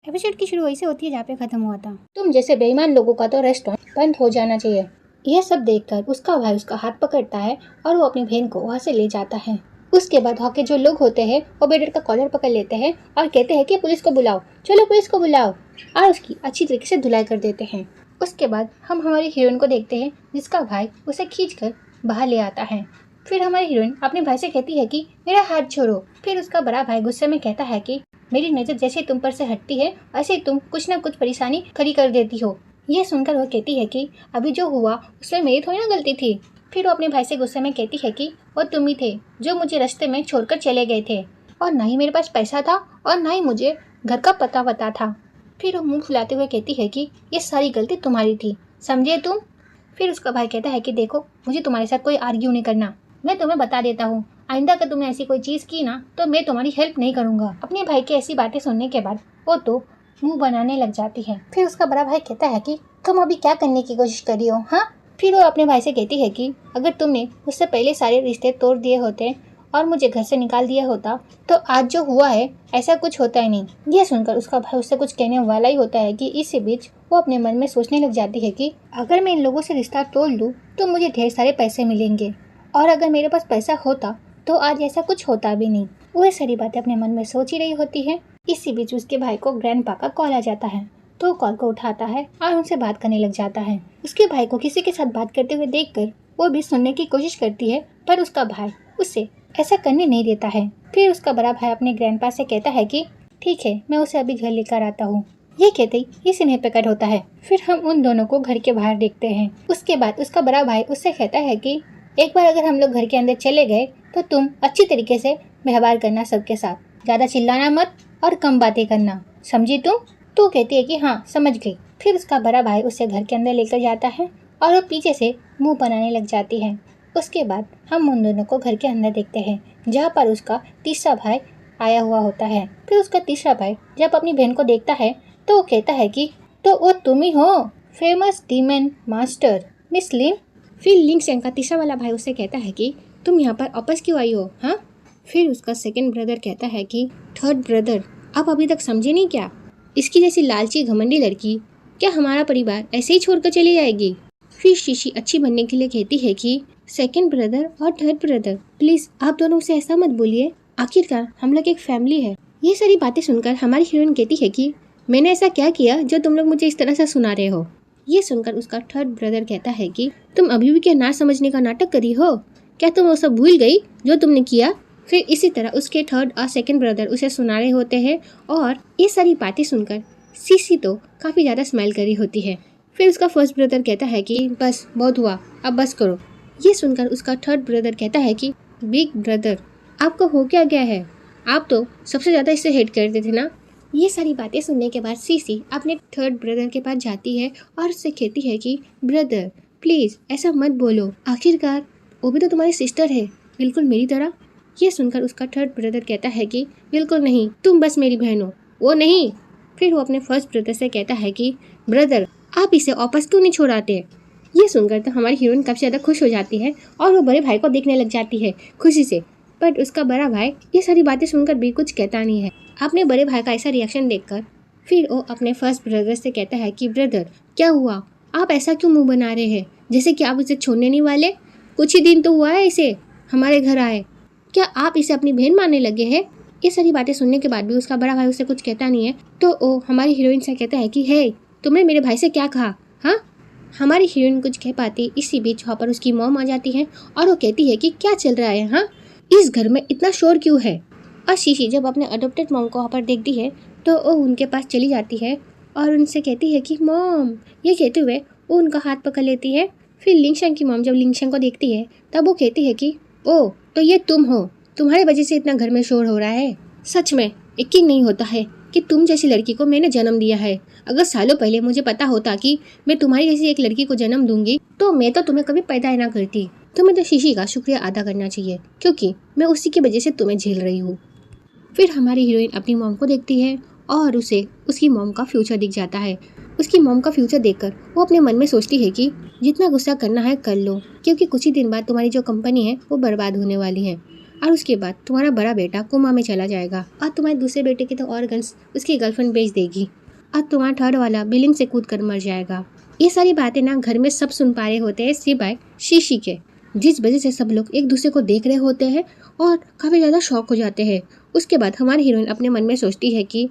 Episode की शुरू वैसे होती है जहाँ पे खत्म हुआ था। तुम जैसे बेईमान लोगों का तो रेस्टोरेंट बंद हो जाना चाहिए। यह सब देखकर उसका भाई उसका हाथ पकड़ता है और वो अपनी बहन को वहाँ से ले जाता है। उसके बाद वहाँ के जो लोग होते हैं वो बेडर का कॉलर पकड़ लेते हैं और कहते हैं कि पुलिस को बुलाओ, चलो पुलिस को बुलाओ, और उसकी अच्छी तरीके से धुलाई कर देते हैं। उसके बाद हम हमारी हीरोइन को देखते हैं जिसका भाई उसे खींचकर बाहर ले आता है। फिर हमारी हीरोइन अपने भाई से कहती है कि मेरा हाथ छोड़ो। फिर उसका बड़ा भाई गुस्से में कहता है कि मेरी नज़र जैसे तुम पर से हटती है ऐसे तुम कुछ न कुछ परेशानी खड़ी कर देती हो। यह सुनकर वह कहती है कि अभी जो हुआ उसमें मेरी थोड़ी ना गलती थी। फिर वो अपने भाई से गुस्से में कहती है कि वो तुम ही थे जो मुझे रास्ते में छोड़कर चले गए थे, और ना ही मेरे पास पैसा था और ना ही मुझे घर का पता था। फिर वो मुंह फुलाते हुए कहती है कि ये सारी गलती तुम्हारी थी, समझे तुम। फिर उसका भाई कहता है कि देखो, मुझे तुम्हारे साथ कोई आर्ग्यू नहीं करना, मैं तुम्हें बता देता हूँ, आइंदा अगर तुमने ऐसी कोई चीज़ की ना तो मैं तुम्हारी हेल्प नहीं करूँगा। अपने भाई की ऐसी बातें सुनने के बाद वो तो मुंह बनाने लग जाती है। फिर उसका बड़ा भाई कहता है कि तुम अभी क्या करने की कोशिश कर रही हो, हाँ। फिर वो अपने भाई से कहती है कि अगर तुमने मुझसे पहले सारे रिश्ते तोड़ दिए होते और मुझे घर से निकाल दिया होता तो आज जो हुआ है ऐसा कुछ होता ही नहीं। यह सुनकर उसका भाई उससे कुछ कहने वाला ही होता है कि इसी बीच वो अपने मन में सोचने लग जाती है कि अगर मैं इन लोगों से रिश्ता तोड़ लूँ तो मुझे ढेर सारे पैसे मिलेंगे, और अगर मेरे पास पैसा होता तो आज ऐसा कुछ होता भी नहीं। वो सारी बातें अपने मन में सोच ही रही होती है। इसी बीच उसके भाई को ग्रैंडपा का कॉल आ जाता है तो कॉल को उठाता है और उनसे बात करने लग जाता है। उसके भाई को किसी के साथ बात करते हुए देखकर वो भी सुनने की कोशिश करती है, पर उसका भाई उसे ऐसा करने नहीं देता है। फिर उसका बड़ा भाई अपने ग्रैंडपा से कहता है कि ठीक है, मैं उसे अभी घर लेकर आता हूँ। ये कहते ही ये सीन प्रकट होता है। फिर हम उन दोनों को घर के बाहर देखते हैं। उसके बाद उसका बड़ा भाई उससे कहता है कि एक बार अगर हम लोग घर के अंदर चले गए तो तुम अच्छी तरीके से व्यवहार करना सबके साथ, ज़्यादा चिल्लाना मत और कम बातें करना, समझी तुम। तो कहती है कि हाँ समझ गई। फिर उसका बड़ा भाई उसे घर के अंदर लेकर जाता है और वो पीछे से मुंह बनाने लग जाती है। उसके बाद हम उन दोनों को घर के अंदर देखते हैं जहाँ पर उसका तीसरा भाई आया हुआ होता है। फिर उसका तीसरा भाई जब अपनी बहन को देखता है तो वो कहता है कि तो वो तुम ही हो, फेमस डीमन मास्टर मिस लिन। फिर लिंग सेंग का तीसरा वाला भाई उससे कहता है कि तुम यहाँ पर वापस क्यों आई हो, हाँ। फिर उसका सेकंड ब्रदर कहता है कि थर्ड ब्रदर, आप अभी तक समझे नहीं क्या, इसकी जैसी लालची घमंडी लड़की क्या हमारा परिवार ऐसे ही छोड़कर चली जाएगी। फिर शीशी अच्छी बनने के लिए कहती है कि सेकंड ब्रदर और थर्ड ब्रदर, प्लीज आप दोनों से ऐसा मत बोलिए, आखिरकार हम लोग एक फैमिली है। ये सारी बातें सुनकर हमारी हीरोइन कहती है कि मैंने ऐसा क्या किया जो तुम लोग मुझे इस तरह से सुना रहे हो। ये सुनकर उसका थर्ड ब्रदर कहता है कि तुम अभी भी क्या ना समझने का नाटक करी हो, क्या तुम वो सब भूल गई जो तुमने किया। फिर इसी तरह उसके थर्ड और सेकंड ब्रदर उसे सुना रहे होते हैं और ये सारी बातें सुनकर सीसी तो काफ़ी ज़्यादा स्माइल करी होती है। फिर उसका फर्स्ट ब्रदर कहता है कि बस बहुत हुआ, अब बस करो। ये सुनकर उसका थर्ड ब्रदर कहता है कि बिग ब्रदर आपको हो क्या गया है, आप तो सबसे ज़्यादा इससे हेट करते थे ना। ये सारी बातें सुनने के बाद सीसी अपने थर्ड ब्रदर के पास जाती है और उससे कहती है कि ब्रदर प्लीज़ ऐसा मत बोलो, आखिरकार वो भी तो तुम्हारी सिस्टर है, बिल्कुल मेरी तरह। ये सुनकर उसका थर्ड ब्रदर कहता है कि बिल्कुल नहीं, तुम बस मेरी बहन हो, वो नहीं। फिर वो अपने फर्स्ट ब्रदर से कहता है कि ब्रदर आप इसे वापस क्यों नहीं छोड़ाते। ये सुनकर तो हमारी हीरोइन काफ़ी ज़्यादा खुश हो जाती है और वो बड़े भाई को देखने लग जाती है खुशी से। बट उसका बड़ा भाई ये सारी बातें सुनकर भी कुछ कहता नहीं है। अपने बड़े भाई का ऐसा रिएक्शन देखकर फिर वो अपने फर्स्ट ब्रदर से कहता है कि ब्रदर क्या हुआ, आप ऐसा क्यों मुंह बना रहे हैं जैसे कि आप उसे छोड़ने नहीं वाले। कुछ ही दिन तो हुआ है इसे हमारे घर आए, क्या आप इसे अपनी बहन मानने लगे हैं। ये सारी बातें सुनने के बाद भी उसका बड़ा भाई उसे कुछ कहता नहीं है तो वो हमारी हीरोइन से कहता है कि हे तुमने मेरे भाई से क्या कहा, हाँ। हमारी हीरोइन कुछ कह पाती, इसी बीच वहाँ पर उसकी मॉम आ जाती है और वो कहती है कि क्या चल रहा है, हाँ, इस घर में इतना शोर क्यों है। और शीशी जब अपने अडोप्टेड मॉम को वहाँ पर देखती है तो वो उनके पास चली जाती है और उनसे कहती है कि मॉम, ये कहते हुए वो उनका हाथ पकड़ लेती है। फिर लिंगशंग की मॉम जब लिंगशंग को देखती है तब वो कहती है कि ओ तो ये तुम हो, तुम्हारी वजह से इतना घर में शोर हो रहा है। सच में यकीन नहीं होता है कि तुम जैसी लड़की को मैंने जन्म दिया है। अगर सालों पहले मुझे पता होता कि मैं तुम्हारी जैसी एक लड़की को जन्म दूंगी तो मैं तो तुम्हें कभी पैदा ही ना करती। तुम्हें तो शीशी का शुक्रिया अदा करना चाहिए क्योंकि मैं उसी की वजह से तुम्हें झेल रही हूँ। फिर हमारी हीरोइन अपनी मॉम को देखती है और उसे उसकी मॉम का फ्यूचर दिख जाता है। उसकी मॉम का फ्यूचर देखकर वो अपने मन में सोचती है कि जितना गुस्सा करना है कर लो, क्योंकि कुछ ही दिन बाद तुम्हारी जो कंपनी है वो बर्बाद होने वाली है। और उसके बाद तुम्हारा बड़ा बेटा कोमा में चला जाएगा और तुम्हारे दूसरे बेटे के तो ऑर्गन्स उसकी गर्लफ्रेंड बेच देगी और तुम्हारा थर्ड वाला बिल्डिंग से कूद कर मर जाएगा। ये सारी बातें ना घर में सब सुन पा रहे होते हैं सिवाय शीशी के, जिस वजह से सब लोग एक दूसरे को देख रहे होते हैं और काफ़ी ज़्यादा शॉक हो जाते हैं। उसके बाद हमारी हीरोइन अपने मन में सोचती है कि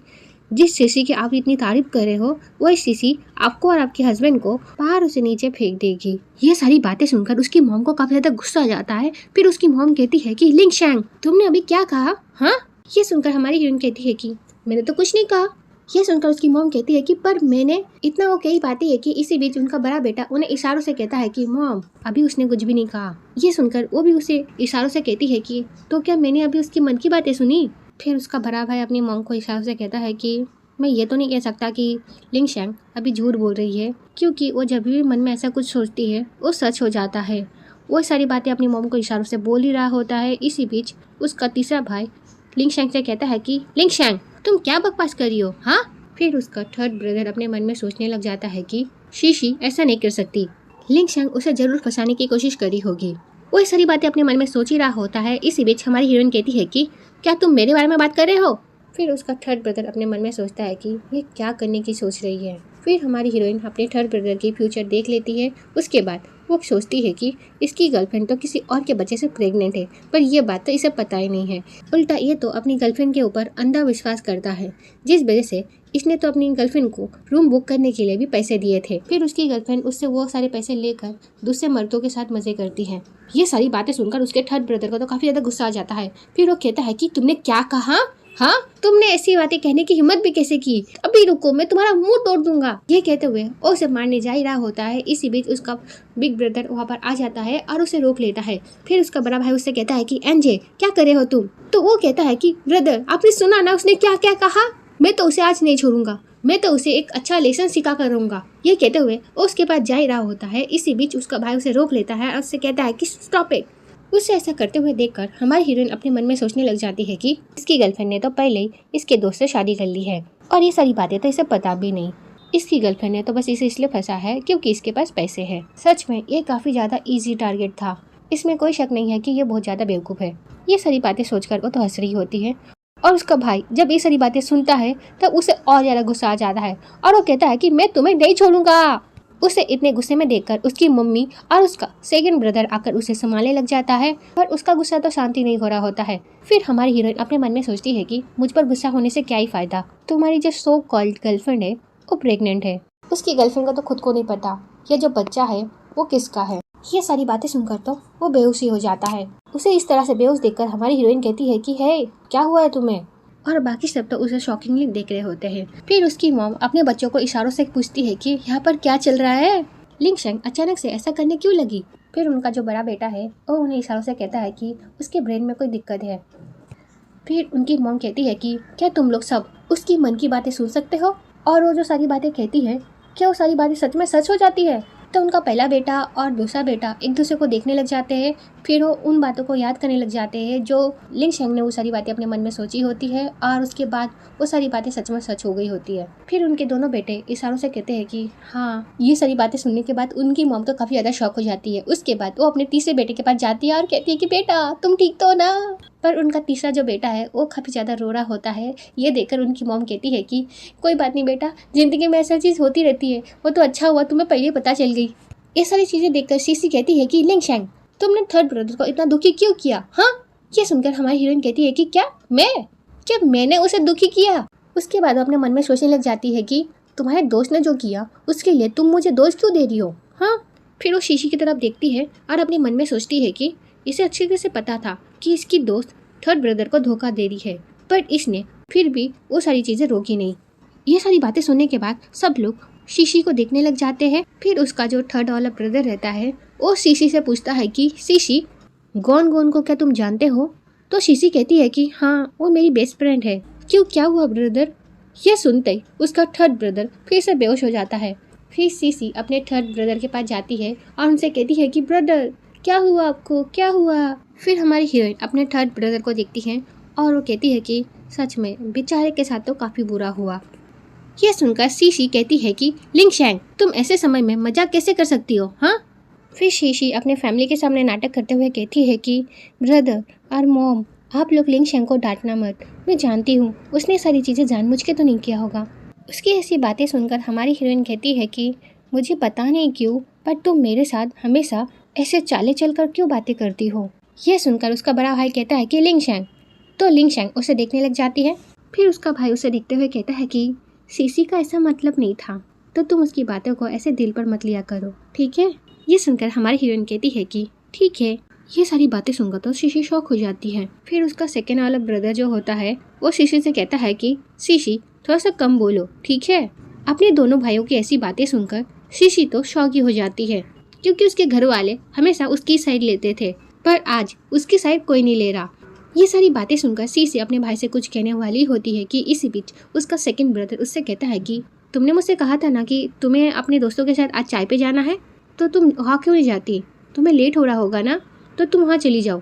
जिस शीशी की आप इतनी तारीफ कर रहे हो वही शीशी आपको और आपके हस्बैंड को पहाड़ों से नीचे फेंक देगी। ये सारी बातें सुनकर उसकी मॉम को काफी ज्यादा गुस्सा आ जाता है। फिर उसकी मॉम कहती है कि लिंग शैंग तुमने अभी क्या कहा? हाँ, ये सुनकर हमारी हीरोइन कहती है कि मैंने तो कुछ नहीं कहा। ये सुनकर उसकी मॉम कहती है कि पर मैंने इतना वो कही बातें है कि इसी बीच उनका बड़ा बेटा उन्हें इशारों से कहता है कि मॉम अभी उसने कुछ भी नहीं कहा। ये सुनकर वो भी उसे इशारों से कहती है कि तो क्या मैंने अभी उसकी मन की बातें सुनी? फिर उसका बड़ा भाई अपनी मॉम को इशारों से कहता है कि मैं ये तो नहीं कह सकता कि लिंग शैंग अभी झूठ बोल रही है, क्योंकि वो जब भी मन में ऐसा कुछ सोचती है वो सच हो जाता है। वो सारी बातें अपनी मॉम को इशारों से बोल ही रहा होता है। इसी बीच उसका तीसरा भाई लिंग शैंग से कहता है कि लिंग शैंग तुम क्या बकवास कर रही हो? हाँ। फिर उसका थर्ड ब्रदर अपने मन में सोचने लग जाता है कि शीशी ऐसा नहीं कर सकती, लिंग शैंग उसे जरूर फंसाने की कोशिश करी होगी। वो ये सारी बातें अपने मन में सोच ही रहा होता है। इसी बीच हमारी हीरोइन कहती है कि क्या तुम मेरे बारे में बात कर रहे हो? फिर उसका थर्ड ब्रदर अपने मन में सोचता है कि ये क्या करने की सोच रही है। फिर हमारी हीरोइन अपने थर्ड ब्रदर की फ्यूचर देख लेती है। उसके बाद वो सोचती है कि इसकी गर्लफ्रेंड तो किसी और के बच्चे से प्रेग्नेंट है, पर यह बात तो इसे पता ही नहीं है। उल्टा ये तो अपनी गर्लफ्रेंड के ऊपर अंधा विश्वास करता है, जिस वजह से इसने तो अपनी गर्लफ्रेंड को रूम बुक करने के लिए भी पैसे दिए थे। फिर उसकी गर्लफ्रेंड उससे वो सारे पैसे लेकर दूसरे मर्दों के साथ मजे करती है। ये सारी बातें सुनकर उसके थर्ड ब्रदर को तो काफी ज्यादा गुस्सा आ जाता है। फिर वो कहता है कि तुमने क्या कहा? हाँ, तुमने ऐसी बातें कहने की हिम्मत भी कैसे की? अभी रुको, मैं तुम्हारा मुंह तोड़ दूंगा। ये कहते हुए वो उसे मारने जा ही रहा होता है। इसी बीच उसका बिग ब्रदर वहाँ पर आ जाता है और उसे रोक लेता है। फिर उसका बड़ा भाई उससे कहता है कि एनजे क्या कर रहे हो तुम? तो वो कहता है कि ब्रदर आपने सुना ना उसने क्या क्या कहा? मैं तो उसे आज नहीं छोड़ूंगा, मैं तो उसे एक अच्छा लेसन सिखा कर रहूंगा। ये कहते हुए वो उसके पास जा ही रहा होता है। इसी बीच उसका भाई उसे रोक लेता है और उससे कहता है कि स्टॉप इट। उसे ऐसा करते हुए देखकर हमारी हीरोइन अपने मन में सोचने लग जाती है कि इसकी गर्लफ्रेंड ने तो पहले ही इसके दोस्त से शादी कर ली है और ये सारी बातें तो इसे पता भी नहीं। इसकी गर्लफ्रेंड ने तो बस इसे इसलिए फंसा है क्योंकि इसके पास पैसे हैं। सच में ये काफी ज्यादा इजी टारगेट था, इसमें कोई शक नहीं है कि ये बहुत ज्यादा बेवकूफ है। ये सारी बातें सोचकर वो तो हंस रही होती है और उसका भाई जब ये सारी बातें सुनता है तब उसे और ज्यादा गुस्सा आ जाता है और वो कहता है कि मैं तुम्हें नहीं छोड़ूंगा। उसे इतने गुस्से में देखकर उसकी मम्मी और उसका सेकंड ब्रदर आकर उसे संभालने लग जाता है, पर उसका गुस्सा तो शांति नहीं हो रहा होता है। फिर हमारी हीरोइन अपने मन में सोचती है कि मुझ पर गुस्सा होने से क्या ही फायदा, तुम्हारी जो सो कॉल्ड गर्लफ्रेंड है वो प्रेग्नेंट है, उसकी गर्लफ्रेंड को तो खुद को नहीं पता ये जो बच्चा है वो किसका है। ये सारी बातें सुनकर तो वो बेहोश ही हो जाता है। उसे इस तरह से बेहोश देखकर हमारी हीरोइन कहती है कि हे क्या हुआ है तुम्हें? और बाकी सब तो उसे शॉकिंगली देख रहे होते हैं। फिर उसकी मॉम अपने बच्चों को इशारों से पूछती है कि यहाँ पर क्या चल रहा है? लिंग शैंग अचानक से ऐसा करने क्यों लगी? फिर उनका जो बड़ा बेटा है वो उन्हें इशारों से कहता है कि उसके ब्रेन में कोई दिक्कत है। फिर उनकी मॉम कहती है कि क्या तुम लोग सब उसकी मन की बातें सुन सकते हो? और वो जो सारी बातें कहती है क्या वो सारी बातें सच में सच हो जाती है? तो उनका पहला बेटा और दूसरा बेटा एक दूसरे को देखने लग जाते हैं। फिर वो उन बातों को याद करने लग जाते हैं जो लिंग शैंग ने वो सारी बातें अपने मन में सोची होती है और उसके बाद वो सारी बातें सच में सच हो गई होती है। फिर उनके दोनों बेटे इशारों से कहते हैं कि हाँ। ये सारी बातें सुनने के बाद उनकी मॉम तो काफी ज्यादा शॉक हो जाती है। उसके बाद वो अपने तीसरे बेटे के पास जाती है और कहती है कि बेटा तुम ठीक तो ना? पर उनका तीसरा जो बेटा है वो काफी ज्यादा रो रहा होता है। ये देखकर उनकी मॉम कहती है कि कोई बात नहीं बेटा, जिंदगी में ऐसा चीज होती रहती है, वो तो अच्छा हुआ तुम्हें पहले पता चल गई। ये सारी चीजें देखकर सीसी कहती है कि लिंग शैंग तुमने थर्ड ब्रदर को इतना दुखी क्यों किया? हाँ। ये सुनकर हमारी हीरोइन कहती है कि क्या मैंने उसे दुखी किया? उसके बाद अपने मन में सोचने लग जाती है कि तुम्हारे दोस्त ने जो किया उसके लिए तुम मुझे दोष क्यों दे रही हो? हाँ। फिर वो शीशी की तरफ देखती है और अपने मन में सोचती है कि इसे अच्छी तरह से पता था कि इसकी दोस्त थर्ड ब्रदर को धोखा दे रही है, पर इसने फिर भी वो सारी चीजें रोकी नहीं। ये सारी बातें सुनने के बाद सब लोग शीशी को देखने लग जाते हैं। फिर उसका जो थर्ड वाला ब्रदर रहता है वो शीशी से पूछता है कि शीशी गॉन गोन को क्या तुम जानते हो? तो शीशी कहती है कि हाँ वो मेरी बेस्ट फ्रेंड है। क्यों, क्या हुआ ब्रदर? ये सुनते ही उसका थर्ड ब्रदर फिर से बेहोश हो जाता है। फिर शीशी अपने थर्ड ब्रदर के पास जाती है और उनसे कहती है कि ब्रदर क्या हुआ आपको, क्या हुआ? फिर हमारी हीरोइन अपने थर्ड ब्रदर को देखती है और वो कहती है कि सच में बेचारे के साथ तो काफी बुरा हुआ। यह सुनकर शीशी कहती है कि लिंग शैंग तुम ऐसे समय में मजाक कैसे कर सकती हो? हाँ, फिर शीशी अपने फैमिली के सामने नाटक करते हुए कहती है कि ब्रदर और मॉम, आप लोग लिंग शेंग को डांटना मत। मैं जानती हूँ उसने सारी चीज़ें जानबूझ के तो नहीं किया होगा। उसकी ऐसी बातें सुनकर हमारी हीरोइन कहती है कि मुझे पता नहीं क्यों, पर तुम मेरे साथ हमेशा ऐसे चाले चलकर क्यों बातें करती हो। यह सुनकर उसका बड़ा भाई कहता है कि लिंग शेंग। तो लिंग शेंग उसे देखने लग जाती है। फिर उसका भाई उसे देखते हुए कहता है कि सीसी का ऐसा मतलब नहीं था, तो तुम उसकी बातों को ऐसे दिल पर मत लिया करो, ठीक है। ये सुनकर हमारी हीरोइन कहती है कि ठीक है। ये सारी बातें सुनकर तो शीशी शॉक हो जाती है। फिर उसका सेकेंड वाला ब्रदर जो होता है वो शीशी से कहता है कि शीशी थोड़ा सा कम बोलो, ठीक है। अपने दोनों भाइयों की ऐसी बातें सुनकर शीशी तो शॉक ही हो जाती है, क्योंकि उसके घर वाले हमेशा उसकी साइड लेते थे, पर आज उसकी साइड कोई नहीं ले रहा। ये सारी बातें सुनकर शीशी अपने भाई से कुछ कहने वाली होती है कि इसी बीच उसका सेकंड ब्रदर उससे कहता है कि तुमने मुझसे कहा था ना कि तुम्हें अपने दोस्तों के साथ आज चाय पे जाना है, तो तुम वहाँ क्यों नहीं जाती? तुम्हें लेट हो रहा होगा ना, तो तुम वहाँ चली जाओ।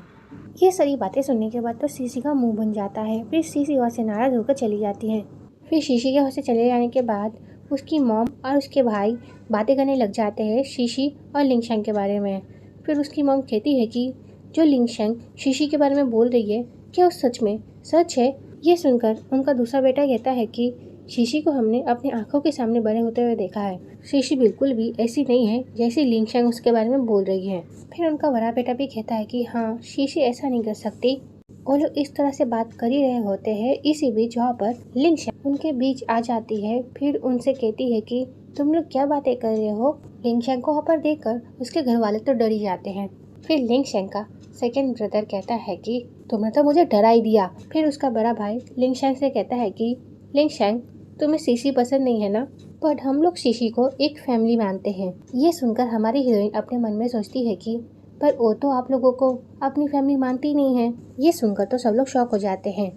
ये सारी बातें सुनने के बाद तो शीशी का मुंह बन जाता है। फिर शीशी वहाँ से नाराज होकर चली जाती है। फिर शीशी के वहाँ से चले जाने के बाद उसकी मॉम और उसके भाई बातें करने लग जाते हैं शीशी और लिंग शेंग के बारे में। फिर उसकी मॉम कहती है कि जो लिंग शेंग शीशी के बारे में बोल रही है, क्या वो सच में सच है? ये सुनकर उनका दूसरा बेटा कहता है कि शीशी को हमने अपनी आंखों के सामने बड़े होते हुए देखा है। शीशी बिल्कुल भी ऐसी नहीं है जैसी लिंग शेंग उसके बारे में बोल रही है। फिर उनका बड़ा बेटा भी कहता है कि हाँ, शीशी ऐसा नहीं कर सकती। वो लोग इस तरह से बात कर ही रहे होते हैं। इसी बीच वहाँ पर लिंग शेंग उनके बीच आ जाती है। फिर उनसे कहती है कि तुम लोग क्या बातें कर रहे हो। लिंग शेंग को वहाँ पर देखकर उसके घर वाले तो डर ही जाते हैं। फिर लिंग शेंग का सेकेंड ब्रदर कहता है कि तुमने तो मुझे डरा ही दिया। फिर उसका बड़ा भाई लिंग शेंग से कहता है कि लिंग शेंग, तुम्हें शीशी पसंद नहीं है ना, पर हम लोग शीशी को एक फैमिली मानते हैं। ये सुनकर हमारी हीरोइन अपने मन में सोचती है कि पर वो तो आप लोगों को अपनी फैमिली मानती नहीं है। ये सुनकर तो सब लोग शॉक हो जाते हैं।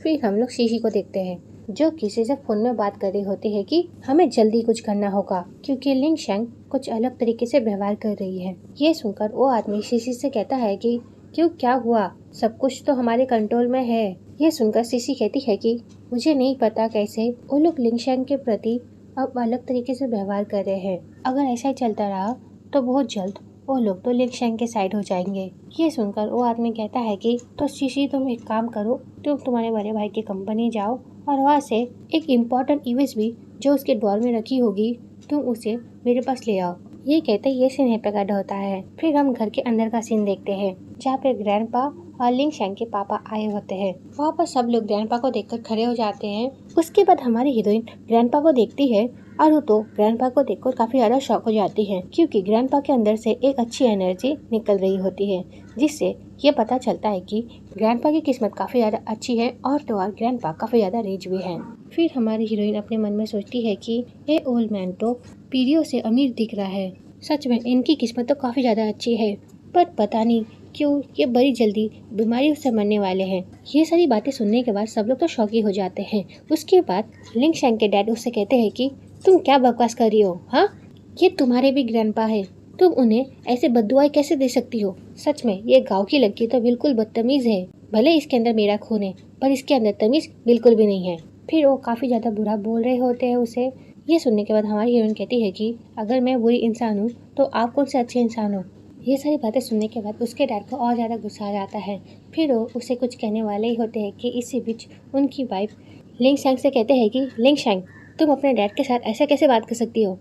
फिर हम लोग शीशी को देखते हैं जो किसी से फोन में बात कर रही होती है कि हमें जल्दी कुछ करना होगा, क्योंकि लिंग शेंग कुछ अलग तरीके से व्यवहार कर रही है। ये सुनकर वो आदमी शीशी से कहता है कि क्यों, क्या हुआ? सब कुछ तो हमारे कंट्रोल में है। ये सुनकर शीशी कहती है कि मुझे नहीं पता कैसे वो लोग लिंग शेंग के प्रति अब अलग तरीके से व्यवहार कर रहे हैं। अगर ऐसा ही चलता रहा तो बहुत जल्द वो लोग तो लिंग शेंग के साइड हो जाएंगे। ये सुनकर वो आदमी कहता है कि तो शीशी, तुम एक काम करो, तुम तुम्हारे बड़े भाई की कंपनी जाओ और वहाँ से एक इम्पोर्टेंट यूएसबी जो उसके ड्रॉर में रखी होगी, तुम उसे मेरे पास ले आओ। ये कहते ये सीन प्रकट होता है। फिर हम घर के अंदर का सीन देखते हैं जहाँ पे ग्रैंडपा और लिंग शेंग के पापा आए होते हैं। वहाँ पर सब लोग ग्रैंडपा को देखकर खड़े हो जाते हैं। उसके बाद हमारी हीरोइन ग्रैंडपा को देखती है और वो तो ग्रैंडपा को देखकर काफी ज्यादा शॉक हो जाती है, क्योंकि ग्रैंडपा के अंदर से एक अच्छी एनर्जी निकल रही होती है, जिससे ये पता चलता है कि ग्रैंडपा की किस्मत काफी ज्यादा अच्छी है और तो और ग्रैंडपा काफी ज्यादा रिच भी है। फिर हमारी हीरोइन अपने मन में सोचती है कि ये ओल्ड मैन तो पीढ़ियों से अमीर दिख रहा है। सच में इनकी किस्मत तो काफी ज्यादा अच्छी है, पर पता नहीं क्यों ये बड़ी जल्दी बीमारी से मरने वाले हैं। ये सारी बातें सुनने के बाद सब लोग तो शॉकी हो जाते हैं। उसके बाद लिंग शेंग के डैड उससे कहते हैं कि तुम क्या बकवास कर रही हो? हाँ, ये तुम्हारे भी ग्रैंडपा है, तुम उन्हें ऐसे बद्दुआएं कैसे दे सकती हो? सच में ये गांव की लड़की तो बिल्कुल बदतमीज है। भले इसके अंदर मेरा खून है, पर इसके अंदर तमीज बिल्कुल भी नहीं है। फिर वो काफी ज्यादा बुरा बोल रहे होते हैं उसे। ये सुनने के बाद हमारी हीरोइन कहती है कि अगर मैं बुरी इंसान हूँ तो आप कौन से अच्छे इंसान हो? ये सारी बातें सुनने के बाद उसके डैड को और ज़्यादा गुस्सा आ जाता है। फिर वो उसे कुछ कहने वाले ही होते हैं कि इसी बीच उनकी वाइफ लिंग शेंग से कहते हैं कि लिंग शेंग, तुम अपने डैड के साथ ऐसे कैसे बात कर सकती हो?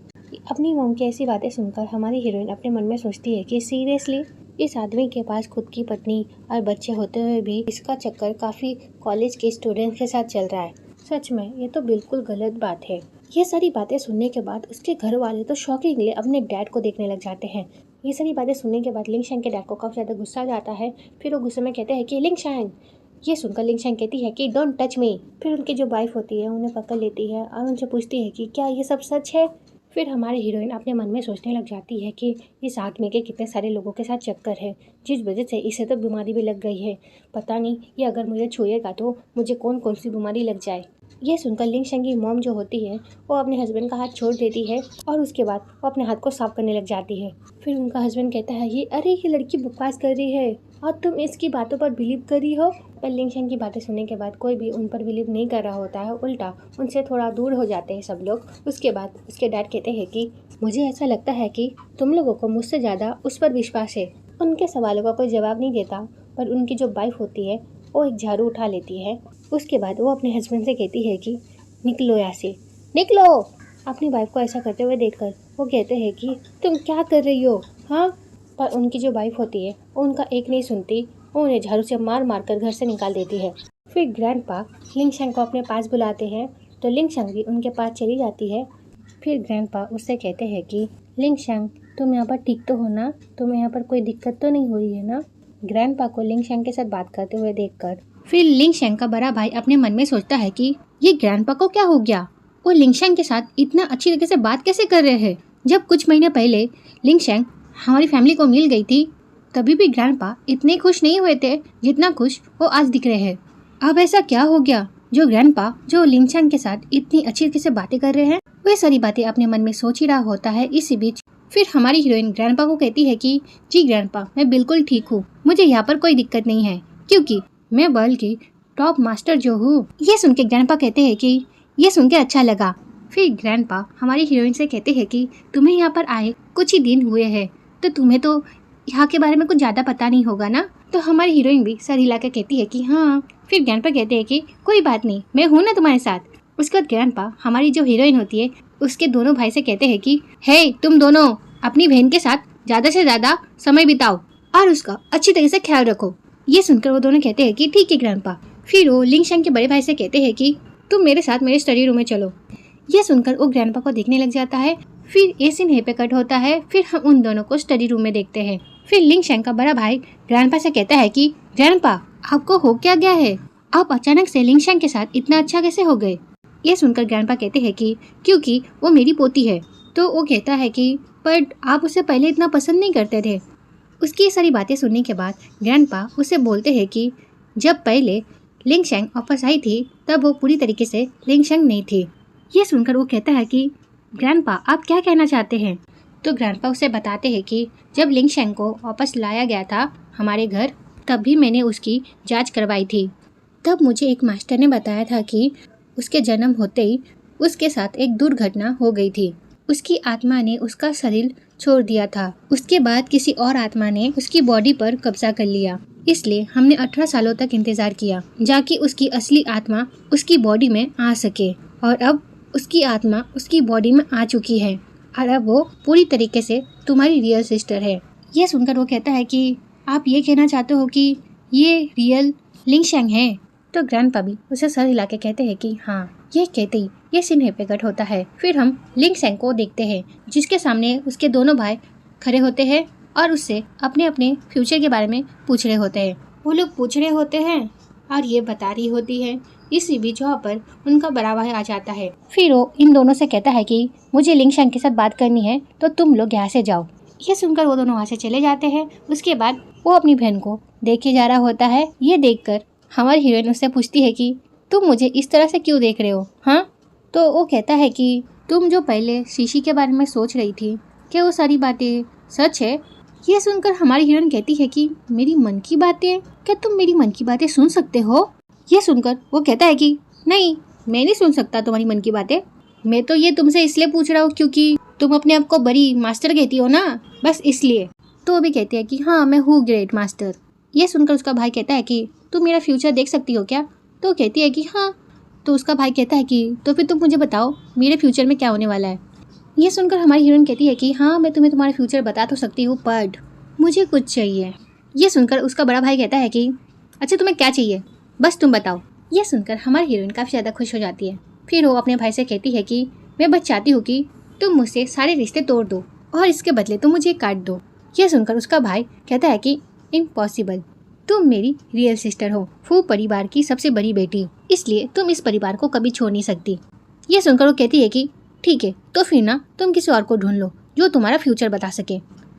अपनी मॉम की ऐसी बातें सुनकर हमारी हीरोइन अपने मन में सोचती है कि सीरियसली इस आदमी के पास खुद की पत्नी और बच्चे होते हुए भी इसका चक्कर काफ़ी कॉलेज के स्टूडेंट्स के साथ चल रहा है। सच में ये तो बिल्कुल गलत बात है। ये सारी बातें सुनने के बाद उसके घर वाले तो शॉकिंगली अपने डैड को देखने लग जाते हैं। ये सारी बातें सुनने के बाद लिंग शेंग के डैड को काफ़ी ज़्यादा गुस्सा आ जाता है। फिर वो गुस्से में कहते हैं कि लिंग शेंग। ये सुनकर लिंग शेंग कहती है कि डोंट टच मी। फिर उनकी जो वाइफ होती है उन्हें पकड़ लेती है और उनसे पूछती है कि क्या ये सब सच है। फिर हमारी हीरोइन अपने मन में सोचने लग जाती है कि इस आदमी के कितने सारे लोगों के साथ चक्कर है, जिस वजह से इसे तो बीमारी भी लग गई है। पता नहीं ये अगर मुझे छुएगा तो मुझे कौन कौन सी बीमारी लग जाए। ये सुनकर लिंग शेंग की मॉम जो होती है वो अपने हस्बैंड का हाथ छोड़ देती है और उसके बाद वो अपने हाथ को साफ करने लग जाती है। फिर उनका हस्बैंड कहता है ये अरे ये लड़की बकवास कर रही है और तुम इसकी बातों पर बिलीव कर रही हो पर लिंगशन की बातें सुनने के बाद कोई भी उन पर बिलीव नहीं कर रहा होता है, उल्टा उनसे थोड़ा दूर हो जाते हैं सब लोग। उसके बाद उसके डैड कहते हैं कि मुझे ऐसा लगता है कि तुम लोगों को मुझसे ज़्यादा उस पर विश्वास है। उनके सवालों का कोई जवाब नहीं देता, पर उनकी जो वाइफ होती है वो एक झाड़ू उठा लेती है। उसके बाद वो अपने हस्बैंड से कहती है कि निकलो यहाँ से, निकलो। अपनी वाइफ को ऐसा करते हुए देखकर वो कहते हैं कि तुम क्या कर रही हो, हाँ। पर उनकी जो वाइफ होती है वो उनका एक नहीं सुनती, वो उन्हें झाड़ू से मार मार कर घर से निकाल देती है। फिर ग्रैंडपा लिंगशन को अपने पास बुलाते हैं, तो लिंगशन भी उनके पास चली जाती है। फिर ग्रैंडपा उससे कहते हैं कि लिंगशन, तुम यहाँ पर ठीक तो हो ना, तुम्हें यहाँ पर कोई दिक्कत तो नहीं हो रही है ना। ग्रैंडपा को लिंगशन के साथ बात करते हुए देखकर फिर लिंगशन का बड़ा भाई अपने मन में सोचता है कि ये ग्रैंडपा को क्या हो गया, वो लिंगशन के साथ इतना अच्छी तरीके से बात कैसे कर रहे हैं। जब कुछ महीने पहले लिंगशन हमारी फैमिली को मिल गई थी, तभी भी ग्रैंडपा इतने खुश नहीं हुए थे जितना खुश वो आज दिख रहे हैं। अब ऐसा क्या हो गया जो ग्रैंडपा जो लिंगशन के साथ इतनी अच्छी तरीके से बातें कर रहे हैं। वह सारी बातें अपने मन में सोच ही रहा होता है। इसी बीच फिर हमारी हीरोइन ग्रैंडपा को कहती है कि जी ग्रैंडपा, मैं बिल्कुल ठीक हूँ, मुझे यहाँ पर कोई दिक्कत नहीं है, क्योंकि मैं वर्ल्ड की टॉप मास्टर जो हूँ। ये सुन के ग्रैंडपा कहते हैं कि ये सुन के अच्छा लगा। फिर ग्रैंडपा हमारी हीरोइन से कहते हैं कि तुम्हें यहाँ पर आए कुछ ही दिन हुए हैं, तो तुम्हें तो यहाँ के बारे में कुछ ज़्यादा पता नहीं होगा ना। तो हमारी हीरोइन भी सर हिला के कहती है कि हाँ। फिर ग्रैंडपा कहते हैं कि कोई बात नहीं, मैं हूँ ना तुम्हारे साथ। उसके बाद ग्रैंडपा हमारी जो हीरोइन होती है उसके दोनों भाई से कहते हैं कि हे, तुम दोनों अपनी बहन के साथ ज़्यादा से ज़्यादा समय बिताओ और उसका अच्छी तरह से ख्याल रखो। ये सुनकर वो दोनों कहते हैं कि ठीक है ग्रैंडपा। फिर वो लिंगशन के बड़े भाई से कहते हैं कि तुम मेरे साथ मेरे स्टडी रूम में चलो। ये सुनकर वो ग्रैंडपा को देखने लग जाता है। फिर ये सीन यहीं पे कट होता है। फिर हम उन दोनों को स्टडी रूम में देखते हैं। फिर लिंगशन का बड़ा भाई ग्रैंडपा से कहता है कि ग्रैंडपा, आपको हो क्या गया है, आप अचानक से लिंगशन के साथ इतना अच्छा कैसे हो गए। ये सुनकर ग्रैंडपा कहते हैं कि क्योंकि वो मेरी पोती है। तो वो कहता है कि पर आप उसे पहले इतना पसंद नहीं करते थे। उसकी ये सारी बातें सुनने के बाद ग्रैंडपा उसे बोलते हैं कि जब पहले लिंगशन वापस आई थी तब वो पूरी तरीके से लिंगशन नहीं थी। ये सुनकर वो कहता है कि ग्रैंडपा, आप क्या कहना चाहते हैं। तो ग्रैंडपा उसे बताते हैं कि जब लिंगशन को वापस लाया गया था हमारे घर, तब भी मैंने उसकी जांच करवाई थी। तब मुझे एक मास्टर ने बताया था कि उसके जन्म होते ही उसके साथ एक दुर्घटना हो गई थी। उसकी आत्मा ने उसका शरीर छोड़ दिया था। उसके बाद किसी और आत्मा ने उसकी बॉडी पर कब्जा कर लिया। इसलिए हमने 18 सालों तक इंतजार किया जाकि उसकी असली आत्मा उसकी बॉडी में आ सके, और अब उसकी आत्मा उसकी बॉडी में आ चुकी है और अब वो पूरी तरीके से तुम्हारी रियल सिस्टर है। ये सुनकर वो कहता है कि आप ये कहना चाहते हो कि ये रियल लिंगशन है। तो ग्रैंडपा भी उसे सर हिला के कहते हैं कि हाँ। ये कहते ही ये सीन पे कट होता है। फिर हम लिंगशन को देखते हैं जिसके सामने उसके दोनों भाई खड़े होते हैं और उससे अपने अपने फ्यूचर के बारे में पूछ रहे होते हैं। वो लोग पूछ रहे होते हैं और ये बता रही होती है। इसी बीच वहाँ पर उनका बड़ा भाई आ जाता है। फिर वो इन दोनों से कहता है कि मुझे लिंगशन के साथ बात करनी है, तो तुम लोग यहाँ से जाओ। ये सुनकर वो दोनों वहाँ से चले जाते हैं। उसके बाद वो अपनी बहन को देखे जा रहा होता है। ये देखकर हमारी हीरोइन उससे पूछती है कि तुम मुझे इस तरह से क्यों देख रहे हो, हाँ। तो वो कहता है कि तुम जो पहले शीशी के बारे में सोच रही थी, क्या वो सारी बातें सच है। ये सुनकर हमारी हीरोइन कहती है कि मेरी मन की बातें, क्या तुम मेरी मन की बातें सुन सकते हो। ये सुनकर वो कहता है कि नहीं, मैं नहीं सुन सकता तुम्हारी मन की बातें। मैं तो ये तुमसे इसलिए पूछ रहा हूँ क्योंकि तुम अपने आप को बड़ी मास्टर कहती हो ना, बस इसलिए। तो वो भी कहती है कि हाँ, मैं हूँ ग्रेट मास्टर। ये सुनकर उसका भाई कहता है कि तुम मेरा फ्यूचर देख सकती हो क्या। तो कहती है कि हाँ। तो उसका भाई कहता है कि तो फिर तुम मुझे बताओ मेरे फ्यूचर में क्या होने वाला है। ये सुनकर हमारी हीरोइन कहती है कि हाँ, मैं तुम्हें तुम्हारा फ्यूचर बता तो सकती हूँ, बट मुझे कुछ चाहिए। ये सुनकर उसका बड़ा भाई कहता है कि अच्छा, तुम्हें क्या चाहिए, बस तुम बताओ। ये सुनकर हमारी हीरोइन काफ़ी ज़्यादा खुश हो जाती है। फिर वो अपने भाई से कहती है कि मैं बस चाहती हूँ कि तुम मुझसे सारे रिश्ते तोड़ दो और इसके बदले तुम मुझे काट दो। ये सुनकर उसका भाई कहता है कि इम्पॉसिबल, तुम मेरी रियल सिस्टर हो, फू परिवार की सबसे बड़ी बेटी, इसलिए तुम इस परिवार को कभी छोड़ नहीं सकती। ये सुनकर वो कहती है कि ठीक है, तो फिर ना तुम किसी और को ढूंढ लो जो तुम्हारा फ्यूचर बता सके,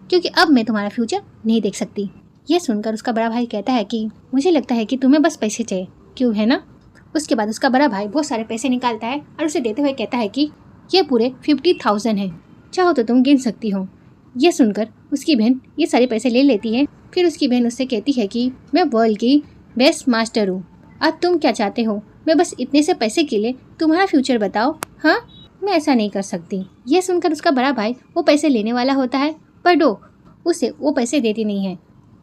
क्योंकि अब मैं तुम्हारा फ्यूचर नहीं देख सकती। ये सुनकर उसका बड़ा भाई कहता है कि मुझे लगता है कि तुम्हें बस पैसे चाहिए, क्यों है ना। उसके बाद उसका बड़ा भाई बहुत सारे पैसे निकालता है और उसे देते हुए कहता है कि ये पूरे 50,000 है, चाहो तो तुम गिन सकती हो। ये सुनकर उसकी बहन ये सारे पैसे ले लेती है। फिर उसकी बहन उससे कहती है कि मैं वर्ल्ड की बेस्ट मास्टर हूँ। अब तुम क्या चाहते हो? मैं बस इतने से पैसे के लिए तुम्हारा फ्यूचर बताओ? हाँ, मैं ऐसा नहीं कर सकती। यह सुनकर उसका बड़ा भाई वो पैसे लेने वाला होता है, पर डो उसे वो पैसे देती नहीं है।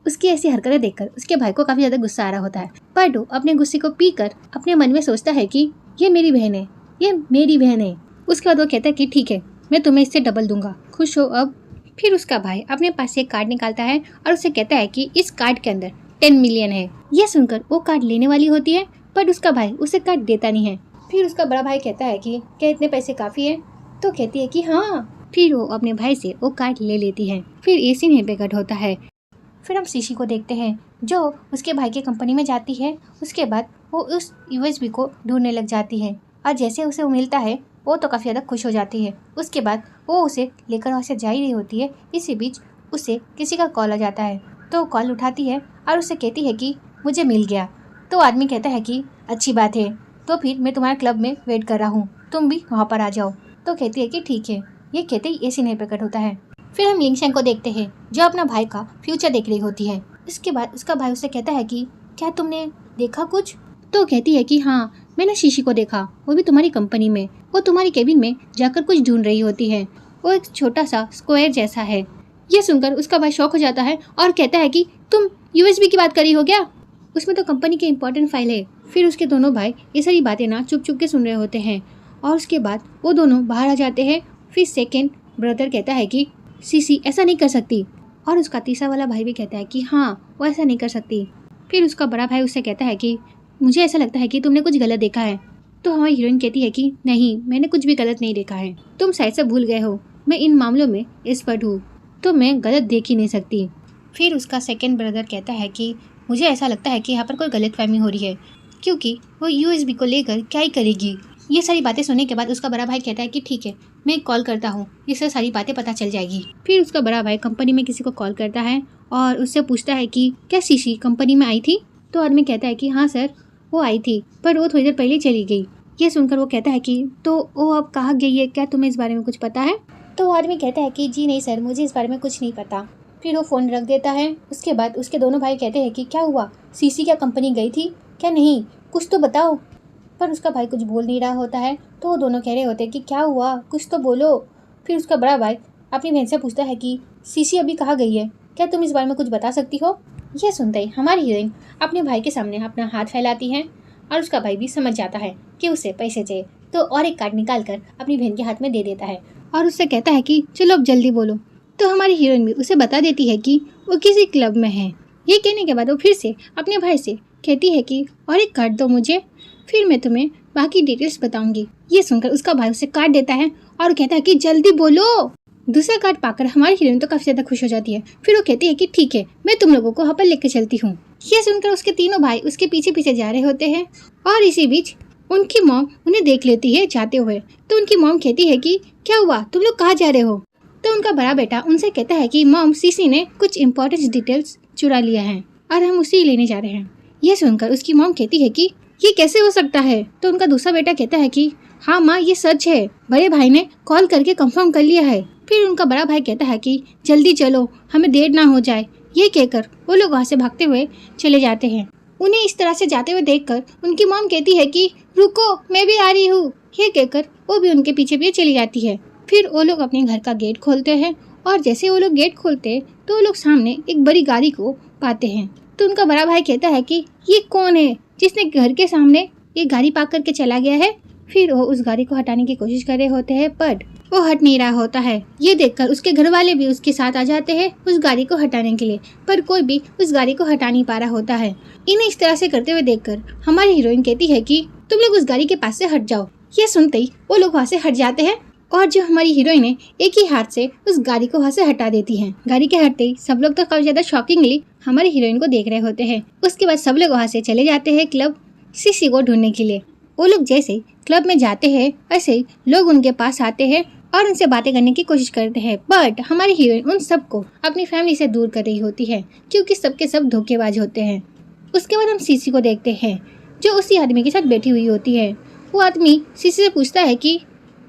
उसकी ऐसी हरकतें देखकर उसके भाई को काफी ज्यादा गुस्सा आ रहा होता है, पर डो अपने गुस्से को पीकर अपने मन में सोचता है कि ये मेरी बहन है, ये मेरी बहन है। उसके बाद वो कहता है कि ठीक है, मैं तुम्हें इससे डबल दूंगा, खुश हो अब? फिर उसका भाई अपने पास से एक कार्ड निकालता है और उसे कहता है कि इस कार्ड के अंदर 10 मिलियन है। यह सुनकर वो कार्ड लेने वाली होती है, पर उसका भाई उसे कार्ड देता नहीं है। फिर उसका बड़ा भाई कहता है कि क्या इतने पैसे काफी है? तो कहती है कि हाँ। फिर वो अपने भाई से वो कार्ड ले लेती है। फिर ये सीन पे कट होता है। फिर हम शीशी को देखते हैं जो उसके भाई की कंपनी में जाती है। उसके बाद वो उस यूएसबी को ढूंढने लग जाती है और जैसे उसे वो मिलता है वो तो काफ़ी ज़्यादा खुश हो जाती है। उसके बाद वो उसे लेकर वहाँ से जा ही रही होती है। इसी बीच उसे किसी का कॉल आ जाता है, तो कॉल उठाती है और उसे कहती है कि मुझे मिल गया। तो आदमी कहता है कि अच्छी बात है, तो फिर मैं तुम्हारे क्लब में वेट कर रहा हूँ, तुम भी वहाँ पर आ जाओ। तो कहती है कि ठीक है। ये कहते ही ऐसी नहीं प्रकट होता है। फिर हम लिंगशेंग को देखते हैं जो अपना भाई का फ्यूचर देख रही होती है। इसके बाद उसका भाई उससे कहता है कि क्या तुमने देखा कुछ? तो कहती है कि हाँ, मैंने शीशी को देखा, वो भी तुम्हारी कंपनी में। वो तुम्हारी केबिन में जाकर कुछ ढूंढ रही होती है। वो एक छोटा सा स्क्वायर जैसा है। ये सुनकर उसका भाई शॉक हो जाता है और कहता है कि तुम यूएसबी की बात कर रही हो क्या? उसमें तो कंपनी की इंपॉर्टेंट फाइल है। फिर उसके दोनों भाई ये सारी बातें ना चुप चुप के सुन रहे होते हैं और उसके बाद वो दोनों बाहर आ जाते हैं। फिर सेकेंड ब्रदर कहता है कि सीसी ऐसा नहीं कर सकती, और उसका तीसरा वाला भाई भी कहता है कि हाँ, वो ऐसा नहीं कर सकती। फिर उसका बड़ा भाई उससे कहता है कि मुझे ऐसा लगता है कि तुमने कुछ गलत देखा है। तो हमारी हीरोइन कहती है कि नहीं, मैंने कुछ भी गलत नहीं देखा है, तुम शायद से भूल गए हो, मैं इन मामलों में एक्सपर्ट हूँ, तो मैं गलत देख ही नहीं सकती। फिर उसका सेकेंड ब्रदर कहता है कि मुझे ऐसा लगता है कि यहाँ पर कोई गलतफहमी हो रही है, क्योंकि वो यूएसबी को लेकर क्या ही करेगी। ये सारी बातें सुनने के बाद उसका बड़ा भाई कहता है कि ठीक है, मैं कॉल करता हूँ, इससे सारी बातें पता चल जाएगी। फिर उसका बड़ा भाई कंपनी में किसी को कॉल करता है और उससे पूछता है कि क्या शीशी कंपनी में आई थी? तो आदमी कहता है कि हाँ सर, वो आई थी, पर वो थोड़ी देर पहले चली गई। ये सुनकर वो कहता है कि तो वो अब कहाँ गई है, क्या तुम्हें इस बारे में कुछ पता है? तो वो आदमी कहता है कि जी नहीं सर, मुझे इस बारे में कुछ नहीं पता। फिर वो फ़ोन रख देता है। उसके बाद उसके दोनों भाई कहते हैं कि क्या हुआ, सीसी क्या कंपनी गई थी क्या? नहीं, कुछ तो बताओ। पर उसका भाई कुछ बोल नहीं रहा होता है, तो वो दोनों कह रहे होते हैं कि क्या हुआ, कुछ तो बोलो। फिर उसका बड़ा भाई अपनी बहन से पूछता है कि सीसी अभी कहाँ गई है, क्या तुम इस बारे में कुछ बता सकती हो? यह सुनते ही हमारी हीरोइन अपने भाई के सामने अपना हाथ फैलाती है और उसका भाई भी समझ जाता है कि उसे पैसे चाहिए, तो और एक कार्ड निकाल कर अपनी बहन के हाथ में दे देता है और उससे कहता है कि चलो अब जल्दी बोलो। तो हमारी हीरोइन भी उसे बता देती है कि वो किसी क्लब में है। ये कहने के बाद वो फिर से अपने भाई से कहती है कि और एक कार्ड दो मुझे, फिर मैं तुम्हें बाकी डिटेल्स बताऊंगी। ये सुनकर उसका भाई उसे कार्ड देता है और कहता है कि जल्दी बोलो। दूसरा कार्ड पाकर हमारी हीरोइन तो काफी ज्यादा खुश हो जाती है। फिर वो कहती है कि ठीक है, मैं तुम लोगों को वहाँ पर लेकर चलती हूँ। ये सुनकर उसके तीनों भाई उसके पीछे पीछे जा रहे होते हैं और इसी बीच उनकी मॉम उन्हें देख लेती है जाते हुए। तो उनकी मॉम कहती है कि क्या हुआ, तुम लोग कहाँ जा रहे हो? तो उनका बड़ा बेटा उनसे कहता है कि मॉम, सीसी ने कुछ इम्पोर्टेंट डिटेल्स चुरा लिया है और हम उसे लेने जा रहे हैं। ये सुनकर उसकी मॉम कहती है कि ये कैसे हो सकता है? तो उनका दूसरा बेटा कहता है कि हाँ माँ, ये सच है, बड़े भाई ने कॉल करके कंफर्म कर लिया है। फिर उनका बड़ा भाई कहता है कि जल्दी चलो, हमें देर ना हो जाए। ये कहकर वो लोग वहाँ से भागते हुए चले जाते हैं। उन्हें इस तरह से जाते हुए देखकर उनकी मॉम कहती है कि रुको, मैं भी आ रही हूँ। ये कहकर वो भी उनके पीछे पीछे चली जाती है। फिर वो लोग अपने घर का गेट खोलते हैं और जैसे वो लोग गेट खोलते तो वो लोग सामने एक बड़ी गाड़ी को पाते हैं। तो उनका बड़ा भाई कहता है कि ये कौन है जिसने घर के सामने ये गाड़ी पार्क करके चला गया है? फिर वो उस गाड़ी को हटाने की कोशिश कर रहे होते हैं, पर वो हट नहीं रहा होता है। ये देखकर उसके घर वाले भी उसके साथ आ जाते हैं उस गाड़ी को हटाने के लिए, पर कोई भी उस गाड़ी को हटा नहीं पा रहा होता है। इन्हें इस तरह से करते हुए देखकर हमारी हीरोइन कहती है कि तुम लोग उस गाड़ी के पास से हट जाओ। ये सुनते ही वो लोग वहाँ से हट जाते हैं और जो हमारी हीरोइन है एक ही हाथ से उस गाड़ी को वहाँ से हटा देती है। गाड़ी के हटते ही सब लोग तो काफी ज्यादा शॉकिंगली हमारी हीरोइन को देख रहे होते हैं। उसके बाद सब लोग वहाँ से चले जाते हैं क्लब सीसी को ढूंढने के लिए। वो लोग जैसे क्लब में जाते हैं वैसे ही लोग उनके पास आते हैं और उनसे बातें करने की कोशिश करते हैं, बट हमारी हीरोइन उन सबको अपनी फैमिली से दूर कर रही होती है क्योंकि सबके सब धोखेबाज होते हैं। उसके बाद हम सीसी को देखते हैं जो उसी आदमी के साथ बैठी हुई होती है। वो आदमी सीसी से पूछता है कि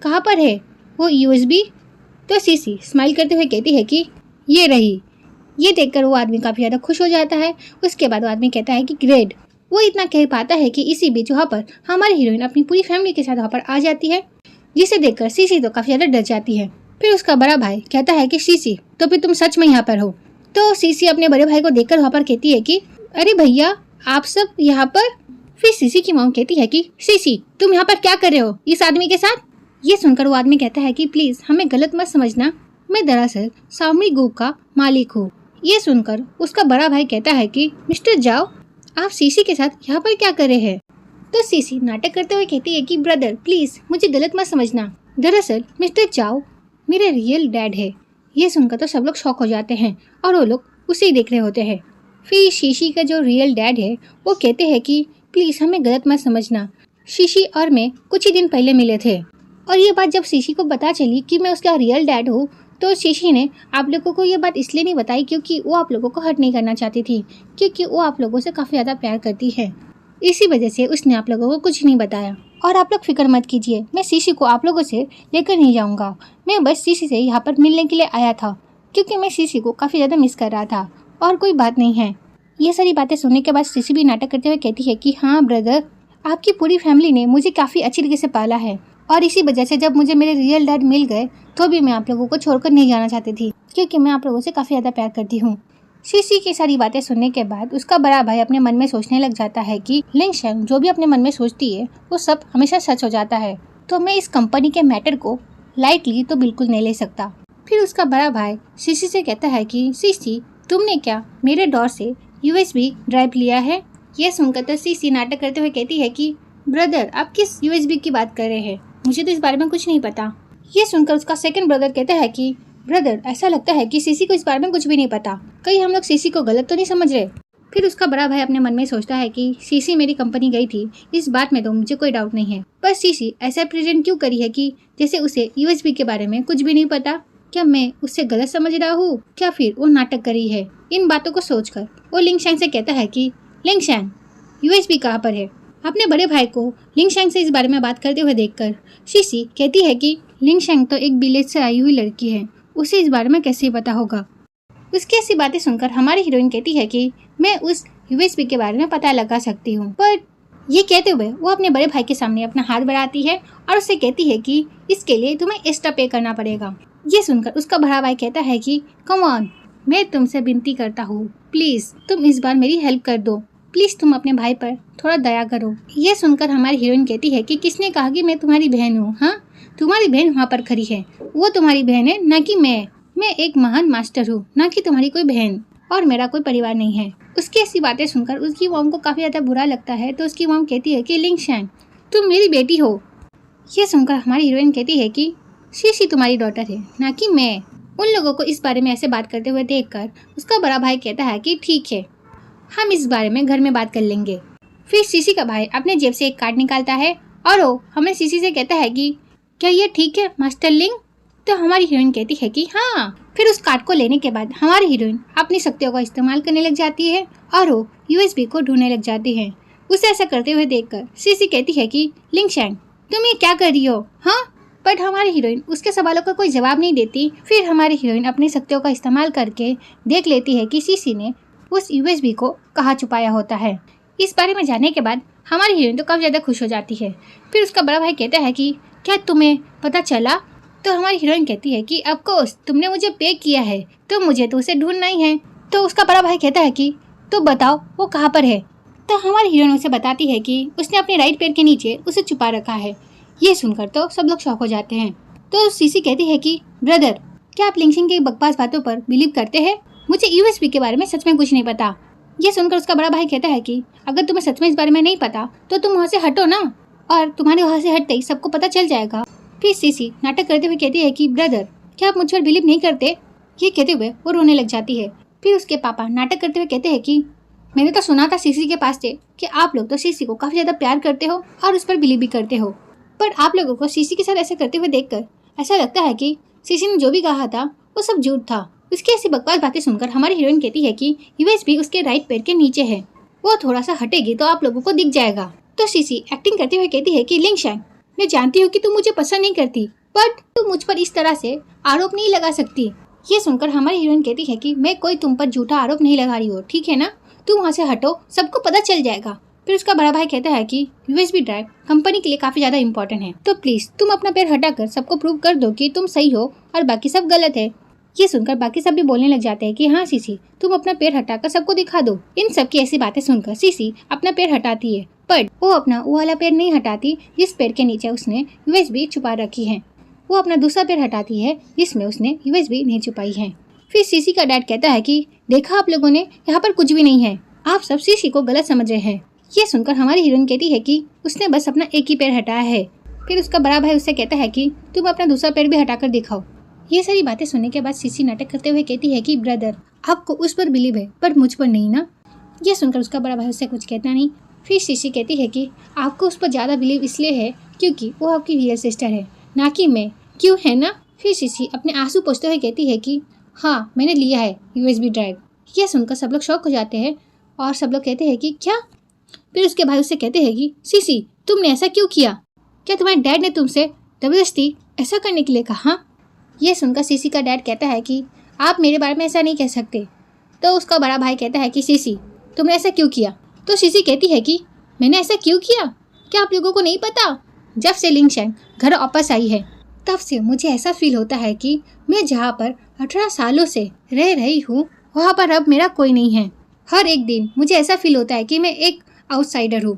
कहाँ पर है वो यूएसबी? तो सीसी स्माइल करते हुए कहती है कि ये रही। ये देखकर वो आदमी काफ़ी ज़्यादा खुश हो जाता है। उसके बाद वो आदमी कहता है कि ग्रेट, वो इतना कह पाता है कि इसी बीच वहाँ पर हमारी हीरोइन अपनी पूरी फैमिली के साथ वहाँ पर आ जाती है, जिसे देखकर सीसी तो काफी ज्यादा डर जाती है। फिर उसका बड़ा भाई कहता है कि सीसी, तो फिर तुम सच में यहाँ पर हो? तो सीसी अपने बड़े भाई को देखकर वहाँ पर कहती है कि अरे भैया, आप सब यहाँ पर? फिर सीसी की मॉम कहती है कि सीसी, तुम यहाँ पर क्या कर रहे हो इस आदमी के साथ? ये सुनकर वो आदमी कहता है कि प्लीज हमें गलत मत समझना, मैं दरअसल सावमी ग्रुप का मालिक हूँ। ये सुनकर उसका बड़ा भाई कहता है कि मिस्टर जाओ, आप सीसी के साथ यहाँ पर क्या कर रहे हैं? तो सीसी नाटक करते हुए कहती है कि ब्रदर प्लीज मुझे गलत मत समझना, दरअसल मिस्टर जाओ मेरे रियल डैड है। ये सुनकर तो सब लोग शॉक हो जाते हैं और वो लोग उसे ही देख रहे होते हैं। फिर शीशी का जो रियल डैड है वो कहते हैं कि प्लीज हमें गलत मत समझना, शीशी और मैं कुछ ही दिन पहले मिले थे। और ये बात जब शीशी को पता चली कि मैं उसका रियल डैड हूँ, तो शीशी ने आप लोगों को ये बात इसलिए नहीं बताई क्योंकि वो आप लोगों को हर्ट नहीं करना चाहती थी, क्योंकि वो आप लोगों से काफ़ी ज़्यादा प्यार करती है। इसी वजह से उसने आप लोगों को कुछ नहीं बताया। और आप लोग फिक्र मत कीजिए, मैं शीशी को आप लोगों से लेकर नहीं जाऊँगा। मैं बस शीशी से यहाँ पर मिलने के लिए आया था, क्योंकि मैं शीशी को काफ़ी ज़्यादा मिस कर रहा था, और कोई बात नहीं है। ये सारी बातें सुनने के बाद शीशी भी नाटक करते हुए कहती है कि हाँ ब्रदर, आपकी पूरी फैमिली ने मुझे काफ़ी अच्छी तरीके से पाला है, और इसी वजह से जब मुझे मेरे रियल डैड मिल गए तो भी मैं आप लोगों को छोड़कर नहीं जाना चाहती थी, क्योंकि मैं आप लोगों से काफ़ी ज़्यादा प्यार करती हूँ। शीशी की सारी बातें सुनने के बाद उसका बड़ा भाई अपने मन में सोचने लग जाता है कि लिंग शेंग जो भी अपने मन में सोचती है वो सब हमेशा सच हो जाता है, तो मैं इस कंपनी के मैटर को लाइटली तो बिल्कुल नहीं ले सकता। फिर उसका बड़ा भाई शीशी से कहता है कि शीशी, तुमने क्या मेरे डोर से USB ड्राइव लिया है? ये सुनकर तो शीशी नाटक करते हुए कहती है कि ब्रदर, आप किस USB की बात कर रहे हैं? मुझे तो इस बारे में कुछ नहीं पता। ये सुनकर उसका सेकंड ब्रदर कहता है कि ब्रदर, ऐसा लगता है कि सीसी को इस बारे में कुछ भी नहीं पता, कहीं हम लोग सीसी को गलत तो नहीं समझ रहे। फिर उसका बड़ा भाई अपने मन में सोचता है कि सीसी मेरी कंपनी गई थी, इस बात में तो मुझे कोई डाउट नहीं है, पर सीसी ऐसा प्रेजेंट क्यों करी है कि जैसे उसे USB के बारे में कुछ भी नहीं पता? क्या मैं उससे गलत समझ रहा हूँ, क्या फिर वो नाटक करी है? इन बातों को सोचकर वो लिंग शेंग से कहता है कि लिंग शेंग, USB कहाँ पर है? अपने बड़े भाई को लिंग शेंग से इस बारे में बात करते हुए देखकर शीशी कहती है कि लिंग शेंग तो एक विलेज से आई हुई लड़की है, उसे इस बारे में कैसे पता होगा? उसकी ऐसी बातें सुनकर हमारी हीरोइन कहती है कि मैं उस USB के बारे में पता लगा सकती हूँ। पर ये कहते हुए वो अपने बड़े भाई के सामने अपना हाथ बढ़ाती है और उससे कहती है कि इसके लिए तुम्हें एक्स्ट्रा पे करना पड़ेगा। ये सुनकर उसका बड़ा भाई कहता है कि कम ऑन, मैं तुमसे विनती करता हूँ, प्लीज तुम इस बार मेरी हेल्प कर दो, प्लीज तुम अपने भाई पर थोड़ा दया करो। ये सुनकर हमारी हीरोइन कहती है कि किसने कहा कि मैं तुम्हारी बहन हूँ? हाँ, तुम्हारी बहन वहाँ पर खड़ी है, वो तुम्हारी बहन है, ना कि मैं एक महान मास्टर हूँ, ना कि तुम्हारी कोई बहन, और मेरा कोई परिवार नहीं है। उसकी ऐसी बातें सुनकर उसकी मॉम को काफी ज्यादा बुरा लगता है, तो उसकी मॉम कहती है कि लिंग शेंग, तुम मेरी बेटी हो। ये सुनकर हमारी हीरोइन कहती है कि शीशी तुम्हारी डॉटर है, ना कि मैं। उन लोगों को इस बारे में ऐसे बात करते हुए देखकर उसका बड़ा भाई कहता है कि ठीक है, हम इस बारे में घर में बात कर लेंगे। फिर शीशी का भाई अपने जेब से एक कार्ड निकालता है और वो हमें शीशी से कहता है कि क्या ये ठीक है मास्टर लिंग? तो हमारी हीरोइन कहती है कि हाँ। फिर उस कार्ड को लेने के बाद हमारी हीरोइन अपनी शक्तियों का इस्तेमाल करने लग जाती है और वो USB को ढूंढने लग जाती है। उसे ऐसा करते हुए देखकर शीशी कहती है कि लिंग शेंग, तुम ये क्या कर रही हो? हाँ, बट हमारी हीरोइन उसके सवालों का कोई जवाब नहीं देती। फिर हमारी हीरोइन अपनी शक्तियों का इस्तेमाल करके देख लेती है कि शीशी ने उस USB को कहाँ छुपाया होता है। इस बारे में जानने के बाद हमारी हीरोइन तो काफी ज्यादा खुश हो जाती है। फिर उसका बड़ा भाई कहता है कि क्या तुम्हें पता चला? तो हमारी हीरोइन कहती है कि ऑफ कोर्स, तुमने मुझे पे किया है तो मुझे तो उसे ढूंढना ही है। तो उसका बड़ा भाई कहता है कि तो बताओ वो कहाँ पर है? तो हमारी हीरोइन उसे बताती है कि उसने अपने राइट पैर के नीचे उसे छुपा रखा है। ये सुनकर तो सब लोग शॉक हो जाते हैं। तो सीसी कहती है कि ब्रदर, क्या आप लिंग शेंग की बकवास बातों पर बिलीव करते हैं? मुझे USB के बारे में सच में कुछ नहीं पता। ये सुनकर उसका बड़ा भाई कहता है कि अगर तुम्हें सच में इस बारे में नहीं पता तो तुम वहाँ से हटो ना, और तुम्हारे वहाँ से हटते ही सबको पता चल जाएगा। फिर सीसी नाटक करते हुए कहती है कि ब्रदर, क्या आप मुझ पर बिलीव नहीं करते? ये कहते हुए वो रोने लग जाती है। फिर उसके पापा नाटक करते हुए कहते हैं कि मैंने तो सुना था सीसी के पास से कि आप लोग तो सीसी को काफी ज्यादा प्यार करते हो और उस पर बिलीव भी करते हो, पर आप लोगों को सीसी के साथ ऐसा करते हुए देखकर ऐसा लगता है कि सीसी ने जो भी कहा था वो सब झूठ था। उसकी ऐसी बकवास बातें सुनकर हमारी हीरोइन कहती है कि USB उसके राइट पैर के नीचे है, वो थोड़ा सा हटेगी तो आप लोगों को दिख जाएगा। तो सीसी एक्टिंग करते हुए कहती है कि लिंग शेंग, मैं जानती हूँ कि तुम मुझे पसंद नहीं करती, बट तुम मुझ पर इस तरह से आरोप नहीं लगा सकती। ये सुनकर हमारी हीरोइन कहती है कि मैं कोई तुम पर झूठा आरोप नहीं लगा रही हूँ, ठीक है ना? तुम वहाँ से हटो, सबको पता चल जाएगा। फिर उसका बड़ा भाई कहता है कि यूएसबी ड्राइव कंपनी के लिए काफी ज्यादा इम्पोर्टेंट है, तो प्लीज तुम अपना पैर हटाकर सबको प्रूव कर दो कि तुम सही हो और बाकी सब गलत है। ये सुनकर बाकी सब भी बोलने लग जाते हैं कि हाँ सीसी, तुम अपना पैर हटाकर सबको दिखा दो। इन सब की ऐसी बातें सुनकर सीसी अपना पैर हटाती है, पर वो अपना वो वाला पैर नहीं हटाती जिस पैर के नीचे उसने यूएसबी छुपा रखी है। वो अपना दूसरा पैर हटाती है जिसमें उसने यूएसबी नहीं छुपाई है। फिर सीसी का डैड कहता है कि देखा आप लोगों ने, यहाँ पर कुछ भी नहीं है, आप सब सीसी को गलत समझ रहे हैं। ये सुनकर हमारी हीरोइन कहती है कि उसने बस अपना एक ही पैर हटाया है। फिर उसका बड़ा भाई उससे कहता है कि तुम अपना दूसरा पैर भी हटाकर दिखाओ। ये सारी बातें सुनने के बाद सीसी नाटक करते हुए कहती है कि ब्रदर, आपको उस पर बिलीव है पर मुझ पर नहीं ना। ये सुनकर उसका बड़ा भाई उससे कुछ कहता नहीं। फिर सीसी कहती है कि आपको उस पर ज़्यादा बिलीव इसलिए है क्योंकि वो आपकी रियल सिस्टर है, ना कि मैं, क्यों है ना। फिर सीसी अपने आंसू पोंछते हुए कहती है कि हाँ मैंने लिया है यूएसबी ड्राइव। यह सुनकर सब लोग शॉक हो जाते हैं और सब लोग कहते हैं कि क्या। फिर उसके भाई उससे कहते हैं कि सीसी, तुमने ऐसा क्यों किया? क्या तुम्हारे डैड ने तुमसे जबरदस्ती ऐसा करने के लिए कहा? यह सुनकर सीसी का डैड कहता है कि आप मेरे बारे में ऐसा नहीं कह सकते। तो उसका बड़ा भाई कहता है कि सीसी, तुमने ऐसा क्यों किया? तो सीसी कहती है कि मैंने ऐसा क्यों किया, क्या आप लोगों को नहीं पता? जब से लिंगशैंग घर वापस आई है तब से मुझे ऐसा फील होता है कि मैं जहाँ पर 18 सालों से रह रही हूँ वहाँ पर अब मेरा कोई नहीं है। हर एक दिन मुझे ऐसा फील होता है कि मैं एक आउटसाइडर हूँ।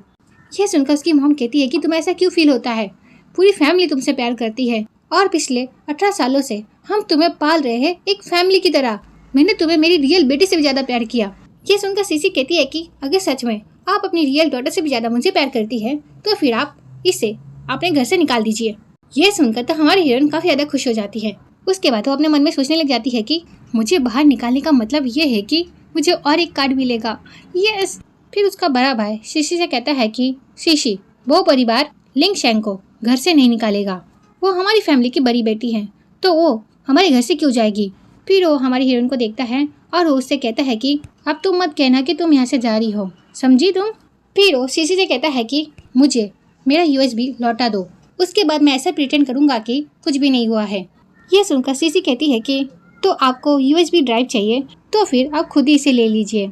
यह सुनकर उसकी मॉम कहती है कि तुम्हें ऐसा क्यों फील होता है? पूरी फैमिली तुमसे प्यार करती है और पिछले 18 सालों से हम तुम्हें पाल रहे हैं एक फैमिली की तरह। मैंने तुम्हें मेरी रियल बेटी से भी ज्यादा प्यार किया। यह सुनकर सीसी कहती है कि अगर सच में आप अपनी रियल डॉटर से भी ज्यादा मुझे प्यार करती है तो फिर आप इसे अपने घर से निकाल दीजिए। यह सुनकर तो हमारी हीरोइन काफी ज्यादा खुश हो जाती है। उसके बाद वो अपने मन में सोचने लग जाती है कि मुझे बाहर निकालने का मतलब ये है कि मुझे और एक कार्ड मिलेगा। यस। फिर उसका बड़ा भाई शीशी से कहता है कि शीशी, वो परिवार लिंगशैंग को घर से नहीं निकालेगा, वो हमारी फैमिली की बड़ी बेटी है, तो वो हमारे घर से क्यों जाएगी। फिर वो हमारी हीरोइन को देखता है और वो उससे कहता है कि अब तुम मत कहना कि तुम यहाँ से जा रही हो, समझी तुम। फिर वो शीशी से कहता है कि मुझे मेरा यूएसबी लौटा दो, उसके बाद मैं ऐसा प्रिटेंड करूंगा कि कुछ भी नहीं हुआ है। ये सुनकर सीसी कहती है कि तो आपको यूएसबी ड्राइव चाहिए तो फिर आप खुद ही इसे ले लीजिए।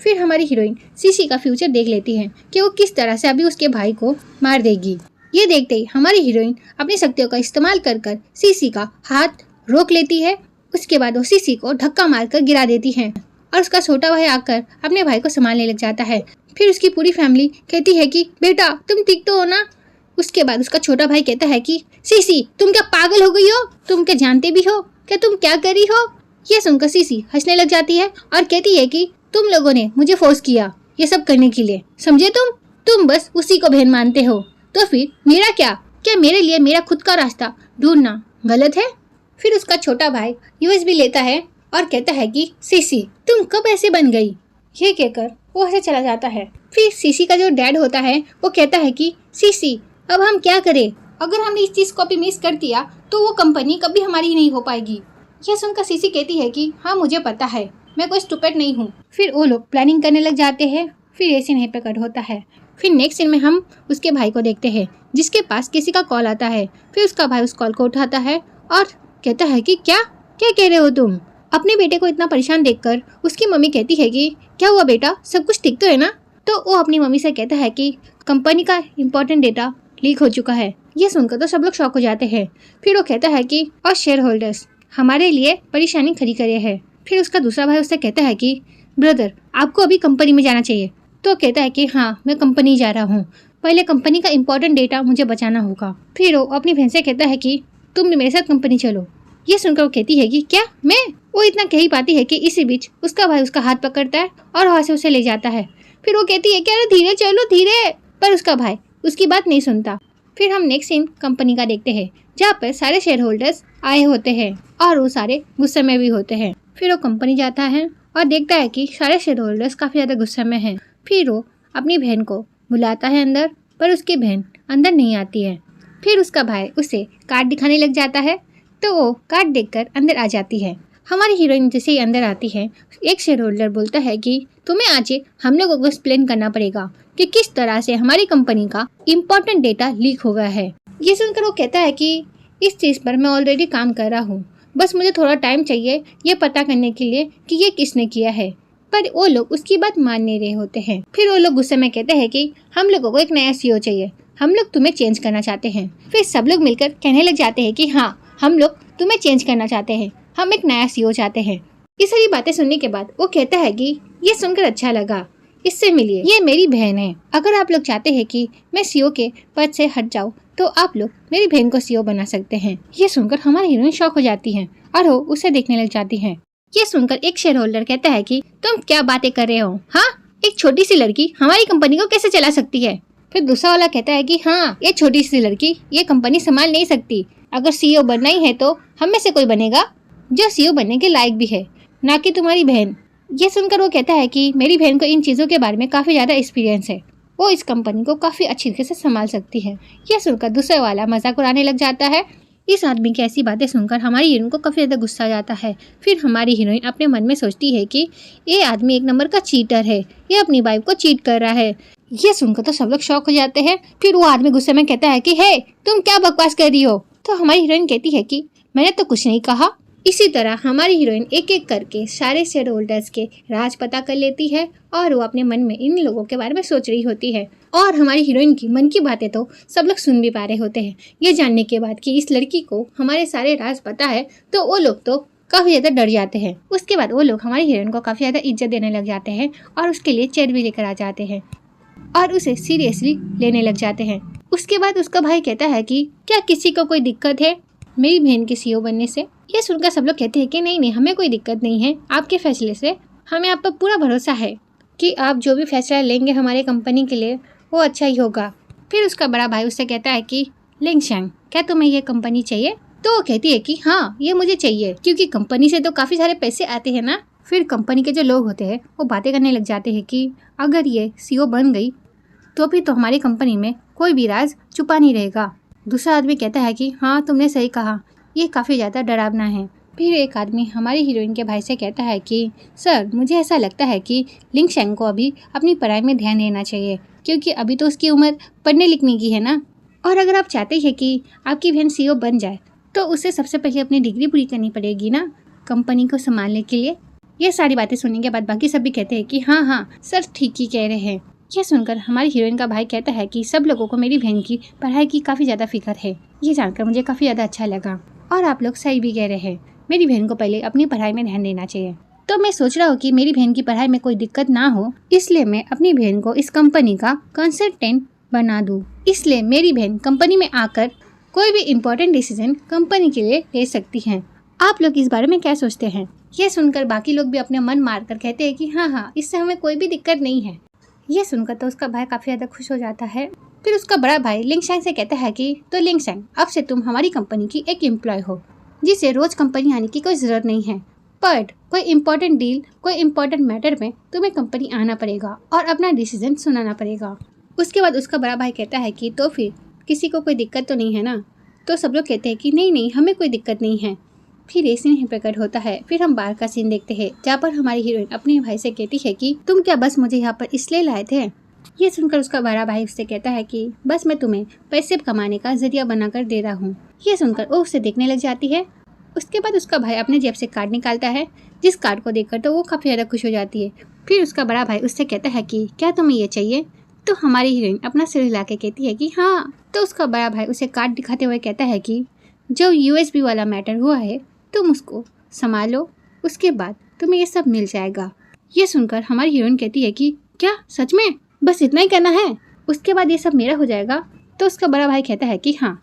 फिर हमारी हीरोइन सीसी का फ्यूचर देख लेती है कि वो किस तरह से अभी उसके भाई को मार देगी। ये देखते ही हमारी हीरोइन अपनी शक्तियों का इस्तेमाल कर सीसी का हाथ रोक लेती है। उसके बाद वो सीसी को धक्का मारकर गिरा देती है और उसका छोटा भाई आकर अपने भाई को संभालने लग जाता है। फिर उसकी पूरी फैमिली कहती है कि बेटा तुम ठीक तो हो ना। उसके बाद उसका छोटा भाई कहता है कि सीसी, तुम क्या पागल हो गई हो? तुम क्या जानते भी हो क्या तुम क्या कर रही हो? ये सुनकर सीसी हंसने लग जाती है और कहती है कि तुम लोगों ने मुझे फोर्स किया ये सब करने के लिए, समझे तुम बस उसी को बहन मानते हो, तो फिर मेरा क्या मेरे लिए मेरा खुद का रास्ता ढूंढना गलत है। फिर उसका छोटा भाई यूएसबी लेता है और कहता है कि सीसी, तुम कब ऐसे बन गई? ये कहकर वो ऐसे चला जाता है। फिर सीसी का जो डैड होता है वो कहता है कि सीसी, अब हम क्या करें? अगर हमने इस चीज को भी मिस कर दिया तो वो कंपनी कभी हमारी नहीं हो पाएगी। यह सुनकर सीसी कहती है कि हाँ मुझे पता है, मैं कोई स्टूपिड नहीं हूँ। फिर वो लोग प्लानिंग करने लग जाते हैं। फिर ये सीन यहीं पे कट होता है। फिर नेक्स्ट सीन में हम उसके भाई को देखते हैं जिसके पास किसी का कॉल आता है। फिर उसका भाई उस कॉल को उठाता है और कहता है कि क्या कह रहे हो तुम? अपने बेटे को इतना परेशान देखकर उसकी मम्मी कहती है कि क्या हुआ बेटा, सब कुछ ठीक तो है ना? तो वो अपनी मम्मी से कहता है कि कंपनी का इम्पोर्टेंट डेटा लीक हो चुका है। ये सुनकर तो सब लोग शॉक हो जाते हैं। फिर वो कहता है कि और शेयर होल्डर्स हमारे लिए परेशानी खड़ी करे है। फिर उसका दूसरा भाई उससे कहता है कि ब्रदर, आपको अभी कंपनी में जाना चाहिए। तो कहता है कि हाँ मैं कंपनी जा रहा हूँ, पहले कंपनी का इम्पोर्टेंट डेटा मुझे बचाना होगा। फिर वो अपनी बहन से कहता है कि तुम भी मेरे साथ कंपनी चलो। ये सुनकर वो कहती है कि क्या मैं? वो इतना कह ही पाती है कि इसी बीच उसका भाई उसका हाथ पकड़ता है और वहाँ से उसे ले जाता है। फिर वो कहती है कि अरे धीरे चलो धीरे, पर उसका भाई उसकी बात नहीं सुनता। फिर हम नेक्स्ट सीन कंपनी का देखते हैं जहाँ पर सारे शेयर होल्डर्स आए होते हैं और वो सारे गुस्से में भी होते हैं। फिर वो कंपनी जाता है और देखता है कि सारे शेयर होल्डर्स काफ़ी ज़्यादा गुस्से में हैं। फिर वो अपनी बहन को बुलाता है अंदर, पर उसकी बहन अंदर नहीं आती है। फिर उसका भाई उसे कार्ड दिखाने लग जाता है तो वो कार्ड देखकर अंदर आ जाती है। हमारी हीरोइन जैसे ही अंदर आती है एक शेयर होल्डर बोलता है कि तुम्हें आज हम लोगों को एक्सप्लेन करना पड़ेगा कि किस तरह से हमारी कंपनी का इम्पोर्टेंट डेटा लीक हो गया है। ये सुनकर वो कहता है कि इस चीज़ पर मैं ऑलरेडी काम कर रहा हूँ, बस मुझे थोड़ा टाइम चाहिए ये पता करने के लिए कि ये किसने किया है। पर वो लोग उसकी बात मान नहीं रहे होते हैं। फिर वो लोग गुस्से में कहते हैं कि हम लोगों को एक नया सीईओ चाहिए, हम लोग तुम्हें चेंज करना चाहते हैं। फिर सब लोग मिलकर कहने लग जाते हैं कि हाँ, हम लोग तुम्हें चेंज करना चाहते हैं, हम एक नया सीईओ चाहते हैं। ये सारी बातें सुनने के बाद वो कहता है कि ये सुनकर अच्छा लगा, इससे मिलिए, ये मेरी बहन है। अगर आप लोग चाहते हैं कि मैं सीईओ के पद से हट जाऊं तो आप लोग मेरी बहन को सीईओ बना सकते हैं। ये सुनकर हमारी हीरोइन शॉक हो जाती है और वो उसे देखने लग जाती है। ये सुनकर एक शेयर होल्डर कहता है कि तुम क्या बातें कर रहे हो, हाँ, एक छोटी सी लड़की हमारी कंपनी को कैसे चला सकती है। फिर दूसरा वाला कहता है कि हाँ, ये छोटी सी लड़की ये कंपनी संभाल नहीं सकती। अगर सीईओ बनना ही है तो हम में से कोई बनेगा जो सीईओ बनने के लायक भी है, ना कि तुम्हारी बहन। ये सुनकर वो कहता है कि मेरी बहन को इन चीज़ों के बारे में काफ़ी ज़्यादा एक्सपीरियंस है, वो इस कंपनी को काफ़ी अच्छी तरीके से संभाल सकती है। यह सुनकर दूसरे वाला मजाक उड़ाने लग जाता है। इस आदमी की ऐसी बातें सुनकर हमारी हीरोइन को काफ़ी ज़्यादा गुस्सा आ जाता है। फिर हमारी हीरोइन अपने मन में सोचती है कि ये आदमी एक नंबर का चीटर है, ये अपनी वाइफ को चीट कर रहा है। ये सुनकर तो सब लोग शॉक हो जाते हैं। फिर वो आदमी गुस्से में कहता है कि हे, तुम क्या बकवास कर रही हो। तो हमारी हीरोइन कहती है कि मैंने तो कुछ नहीं कहा। इसी तरह हमारी हीरोइन एक एक करके सारे शेयर होल्डर्स के राज पता कर लेती है और वो अपने मन में इन लोगों के बारे में सोच रही होती है। और हमारी हीरोइन की मन की बातें तो सब लोग सुन भी पा रहे होते हैं। ये जानने के बाद कि इस लड़की को हमारे सारे राज पता है तो वो लोग तो काफ़ी ज़्यादा डर जाते हैं। उसके बाद वो लोग हमारी हीरोइन को काफ़ी ज़्यादा इज्जत देने लग जाते हैं और उसके लिए चेयर भी लेकर आ जाते हैं और उसे सीरियसली लेने लग जाते हैं। उसके बाद उसका भाई कहता है कि क्या किसी को कोई दिक्कत है मेरी बहन के सीईओ बनने से। ये सुनकर सब लोग कहते हैं कि नहीं, हमें कोई दिक्कत नहीं है आपके फैसले से, हमें आप पर पूरा भरोसा है कि आप जो भी फैसला लेंगे हमारे कंपनी के लिए वो अच्छा ही होगा। फिर उसका बड़ा भाई उससे कहता है कि लिंगशैंग, क्या तुम्हें ये कंपनी चाहिए। तो वो कहती है कि हाँ, ये मुझे चाहिए, क्योंकि कंपनी से तो काफ़ी सारे पैसे आते हैं ना। फिर कंपनी के जो लोग होते हैं वो बातें करने लग जाते हैं कि अगर ये सीईओ बन गई तो फिर तो हमारी कंपनी में कोई भी राज छुपा नहीं रहेगा। दूसरा आदमी कहता है कि हाँ, तुमने सही कहा, ये काफ़ी ज़्यादा डरावना है। फिर एक आदमी हमारी हीरोइन के भाई से कहता है कि सर, मुझे ऐसा लगता है कि लिंगशैंग को अभी अपनी पढ़ाई में ध्यान देना चाहिए, क्योंकि अभी तो उसकी उम्र पढ़ने लिखने की है ना। और अगर आप चाहते हैं कि आपकी बहन सीईओ बन जाए तो उसे सबसे पहले अपनी डिग्री पूरी करनी पड़ेगी ना कंपनी को संभालने के लिए। ये सारी बातें सुनने के बाद बाकी सब भी कहते हैं कि हाँ हाँ सर, ठीक ही कह रहे हैं। यह सुनकर हमारी हीरोइन का भाई कहता है कि सब लोगों को मेरी बहन की पढ़ाई की काफ़ी ज़्यादा फिक्र है। ये जानकर मुझे काफ़ी ज़्यादा अच्छा लगा और आप लोग सही भी कह रहे हैं, मेरी बहन को पहले अपनी पढ़ाई में ध्यान देना चाहिए। तो मैं सोच रहा हूँ कि मेरी बहन की पढ़ाई में कोई दिक्कत ना हो, इसलिए मैं अपनी बहन को इस कंपनी का कंसल्टेंट बना दूँ। इसलिए मेरी बहन कंपनी में आकर कोई भी इम्पोर्टेंट डिसीजन कंपनी के लिए ले सकती हैं। आप लोग इस बारे में क्या सोचते हैं। ये सुनकर बाकी लोग भी अपने मन मार कर कहते हैं कि हाँ हाँ, इससे हमें कोई भी दिक्कत नहीं है। ये सुनकर तो उसका भाई काफ़ी ज़्यादा खुश हो जाता है। फिर उसका बड़ा भाई लिंगशैंग से कहता है कि तो लिंगशैंग, अब से तुम हमारी कंपनी की एक एम्प्लॉय हो, जिसे रोज कंपनी आने की कोई ज़रूरत नहीं है। बट कोई इम्पोर्टेंट डील, कोई इम्पोर्टेंट मैटर में तुम्हें कंपनी आना पड़ेगा और अपना डिसीजन सुनाना पड़ेगा। उसके बाद उसका बड़ा भाई कहता है कि तो फिर किसी को कोई दिक्कत तो नहीं है ना। तो सब लोग कहते हैं कि नहीं नहीं, हमें कोई दिक्कत नहीं है। फिर ये सीन प्रकट होता है। फिर हम बाहर का सीन देखते हैं, जहाँ पर हमारी हीरोइन अपने भाई से कहती है कि तुम क्या बस मुझे यहाँ पर इसलिए लाए थे। ये सुनकर उसका बड़ा भाई उससे कहता है कि बस मैं तुम्हें पैसे कमाने का जरिया बनाकर दे रहा हूँ। ये सुनकर वो उसे देखने लग जाती है। उसके बाद उसका भाई अपने जेब से कार्ड निकालता है, जिस कार्ड को देखकर तो वो काफ़ी ज़्यादा खुश हो जाती है। फिर उसका बड़ा भाई उससे कहता है कि क्या तुम्हें ये चाहिए। तो हमारी हीरोइन अपना सिर हिला के कहती है कि हाँ। तो उसका बड़ा भाई उसे कार्ड दिखाते हुए कहता है कि जो USB वाला मैटर हुआ है तुम उसको संभालो, उसके बाद तुम्हें ये सब मिल जाएगा। ये सुनकर हमारी हीरोइन कहती है कि क्या सच में, बस इतना ही करना है, उसके बाद ये सब मेरा हो जाएगा। तो उसका बड़ा भाई कहता है कि हाँ।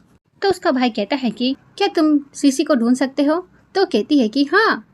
तो उसका भाई कहता है कि क्या तुम सीसी को ढूंढ सकते हो। तो कहती है कि हाँ।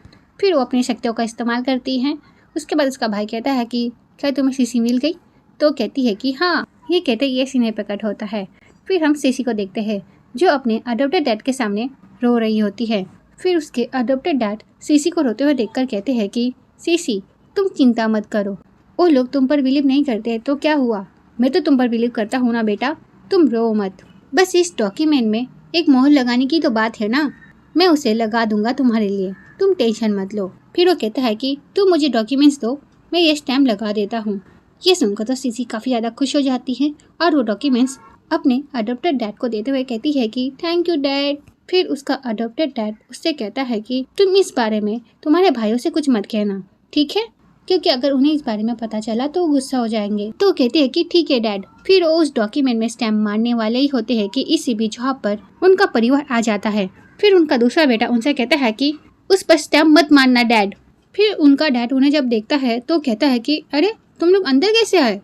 फिर वो अपनी शक्तियों का इस्तेमाल करती हैं। उसके बाद उसका भाई कहता है कि क्या तुम्हें सीसी मिल गई। तो कहती है कि हाँ। ये कहते ये सीन प्रकट होता है। फिर हम सीसी को देखते हैं, जो अपने अडॉप्टेड डैड के सामने रो रही होती है। फिर उसके अडॉप्टेड डैड सीसी को रोते हुए देखकर कहते हैं कि सीसी, तुम चिंता मत करो, वो लोग तुम पर बिलीव नहीं करते तो क्या हुआ, मैं तो तुम पर बिलीव करता हूँ ना बेटा, तुम रो मत। बस इस डॉक्यूमेंट में एक मोहर लगाने की तो बात है ना, मैं उसे लगा दूंगा तुम्हारे लिए, तुम टेंशन मत लो। फिर वो कहता है कि तुम मुझे डॉक्यूमेंट्स दो, मैं ये स्टैम्प लगा देता हूँ। ये सुनकर तो सीसी काफ़ी ज़्यादा खुश हो जाती है और वो डॉक्यूमेंट्स अपने अडॉप्टेड डैड को देते हुए कहती है कि थैंक यू डैड। फिर उसका अडॉप्टेड डैड उससे कहता है कि तुम इस बारे में तुम्हारे भाइयों से कुछ मत कहना, ठीक है, क्योंकि अगर उन्हें इस बारे में पता चला तो वो गुस्सा हो जाएंगे। तो कहते हैं कि ठीक है डैड। फिर वो उस डॉक्यूमेंट में स्टैम्प मारने वाले ही होते हैं कि इसी बीच वहाँ पर उनका परिवार आ जाता है। फिर उनका दूसरा बेटा उनसे कहता है कि उस पर स्टैम्प मत मारना डैड। फिर उनका डैड उन्हें जब देखता है तो कहता है कि अरे तुम लोग अंदर कैसे आए।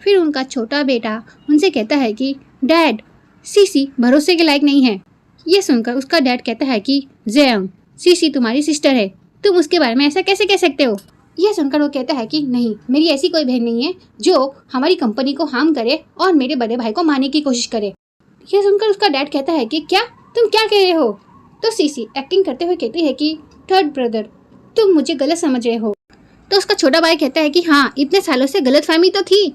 फिर उनका छोटा बेटा उनसे कहता है कि डैड सीसी भरोसे के लायक नहीं है। ये सुनकर उसका डैड कहता है कि जेयंग सीसी तुम्हारी सिस्टर है, तुम उसके बारे में ऐसा कैसे कह सकते हो। यह सुनकर वो कहता है कि नहीं, मेरी ऐसी कोई बहन नहीं है जो हमारी कंपनी को हार्म करे और मेरे बड़े भाई को मारने की कोशिश करे। यह सुनकर उसका डैड कहता है कि क्या तुम क्या कह रहे हो। तो सीसी एक्टिंग करते हुए कहती है कि थर्ड ब्रदर तुम मुझे गलत समझ रहे हो। तो उसका छोटा भाई कहता है कि हाँ, इतने सालों से गलतफहमी तो थी।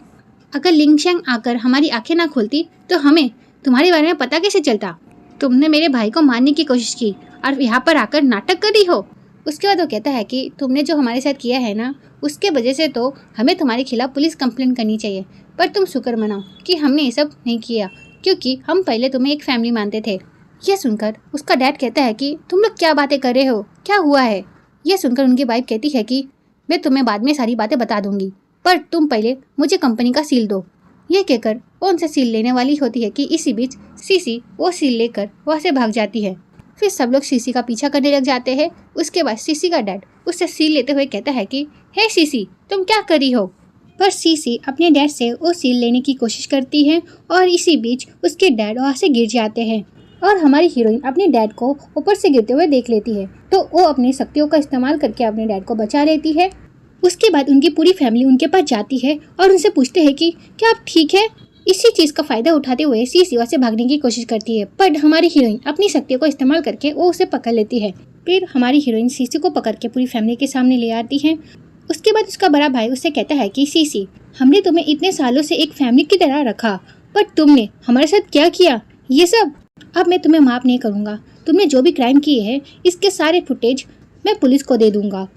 अगर लिंगशैंग आकर हमारी आंखें ना खोलती तो हमें तुम्हारे बारे में पता कैसे चलता। तुमने मेरे भाई को मारने की कोशिश की और यहाँ पर आकर नाटक कर रही हो। उसके बाद वो कहता है कि तुमने जो हमारे साथ किया है ना, उसके वजह से तो हमें तुम्हारे खिलाफ पुलिस कंप्लेंट करनी चाहिए। पर तुम शुक्र मनाओ कि हमने ये सब नहीं किया, क्योंकि हम पहले तुम्हें एक फैमिली मानते थे। यह सुनकर उसका डैड कहता है कि तुम लोग क्या बातें कर रहे हो, क्या हुआ है। यह सुनकर उनकी वाइफ कहती है कि मैं तुम्हें बाद में सारी बातें बता दूंगी, पर तुम पहले मुझे कंपनी का सील दो। यह कहकर वो उनसे सील लेने वाली होती है कि इसी बीच सीसी वो सील लेकर वहाँ से भाग जाती है। फिर सब लोग सीसी का पीछा करने लग जाते हैं। उसके बाद सीसी का डैड उससे सील लेते हुए कहता है कि हे सीसी तुम क्या कर रही हो। पर सीसी अपने डैड से वो सील लेने की कोशिश करती है और इसी बीच उसके डैड वहाँ से गिर जाते हैं और हमारी हीरोइन अपने डैड को ऊपर से गिरते हुए देख लेती है। तो वो अपनी शक्तियों का इस्तेमाल करके अपने डैड को बचा लेती है। उसके बाद उनकी पूरी फैमिली उनके पास जाती है और उनसे पूछते हैं कि क्या आप ठीक है। इसी चीज़ का फायदा उठाते हुए सीसी वहाँ से भागने की कोशिश करती है, पर हमारी हीरोइन अपनी शक्तियों को इस्तेमाल करके वो उसे पकड़ लेती है। फिर हमारी हीरोइन सीसी को पकड़ के पूरी फैमिली के सामने ले आती है। उसके बाद उसका बड़ा भाई उससे कहता है कि सीसी हमने तुम्हें इतने सालों से एक फैमिली की तरह रखा, पर तुमने हमारे साथ क्या किया ये सब। अब मैं तुम्हें माफ़ नहीं करूँगा। तुमने जो भी क्राइम किए हैं इसके सारे फुटेज मैं पुलिस को दे दूँगा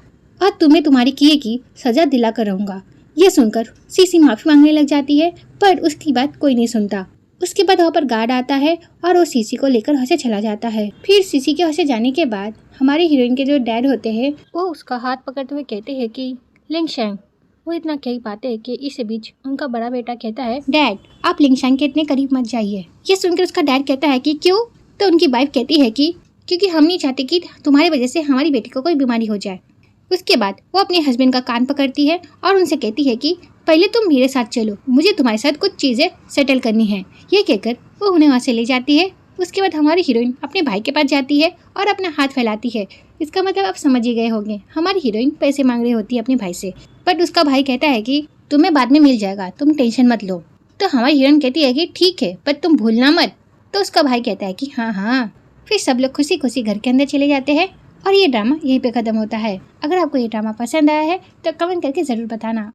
और तुम्हें तुम्हारी किए की सज़ा दिला कर रहूँगा। यह सुनकर सीसी माफ़ी मांगने लग जाती है, पर उसकी बात कोई नहीं सुनता। उसके बाद वहाँ पर गार्ड आता है और वो सीसी को लेकर वहाँ से चला जाता है। फिर सीसी के वहाँ से जाने के बाद हमारी हीरोइन के जो डैड होते हैं वो उसका हाथ पकड़ते हुए कहते हैं कि लिंगशैंग। वो इतना कही पाते हैं कि इस बीच उनका बड़ा बेटा कहता है डैड आप लिंगशैंग के इतने करीब मत जाइए। ये सुनकर उसका डैड कहता है कि क्यों। तो उनकी वाइफ कहती है कि क्योंकि हम नहीं चाहते कि तुम्हारी वजह से हमारी बेटी को कोई बीमारी हो जाए। उसके बाद वो अपने हस्बैंड का कान पकड़ती है और उनसे कहती है कि पहले तुम मेरे साथ चलो, मुझे तुम्हारे साथ कुछ चीज़ें सेटल करनी है। ये कहकर वो उन्हें वहाँ से ले जाती है। उसके बाद हमारी हीरोइन अपने भाई के पास जाती है और अपना हाथ फैलाती है। इसका मतलब आप समझ ही गए होंगे, हमारी हीरोइन पैसे मांग रही होती है अपने भाई से, बट उसका भाई कहता है कि तुम्हें बाद में मिल जाएगा, तुम टेंशन मत लो। तो हमारी हीरोइन कहती है कि ठीक है, पर तुम भूलना मत। तो उसका भाई कहता है कि हाँ हाँ। फिर सब लोग खुशी खुशी घर के अंदर चले जाते हैं और ये ड्रामा यहीं पे ख़त्म होता है। अगर आपको ये ड्रामा पसंद आया है तो कमेंट करके ज़रूर बताना।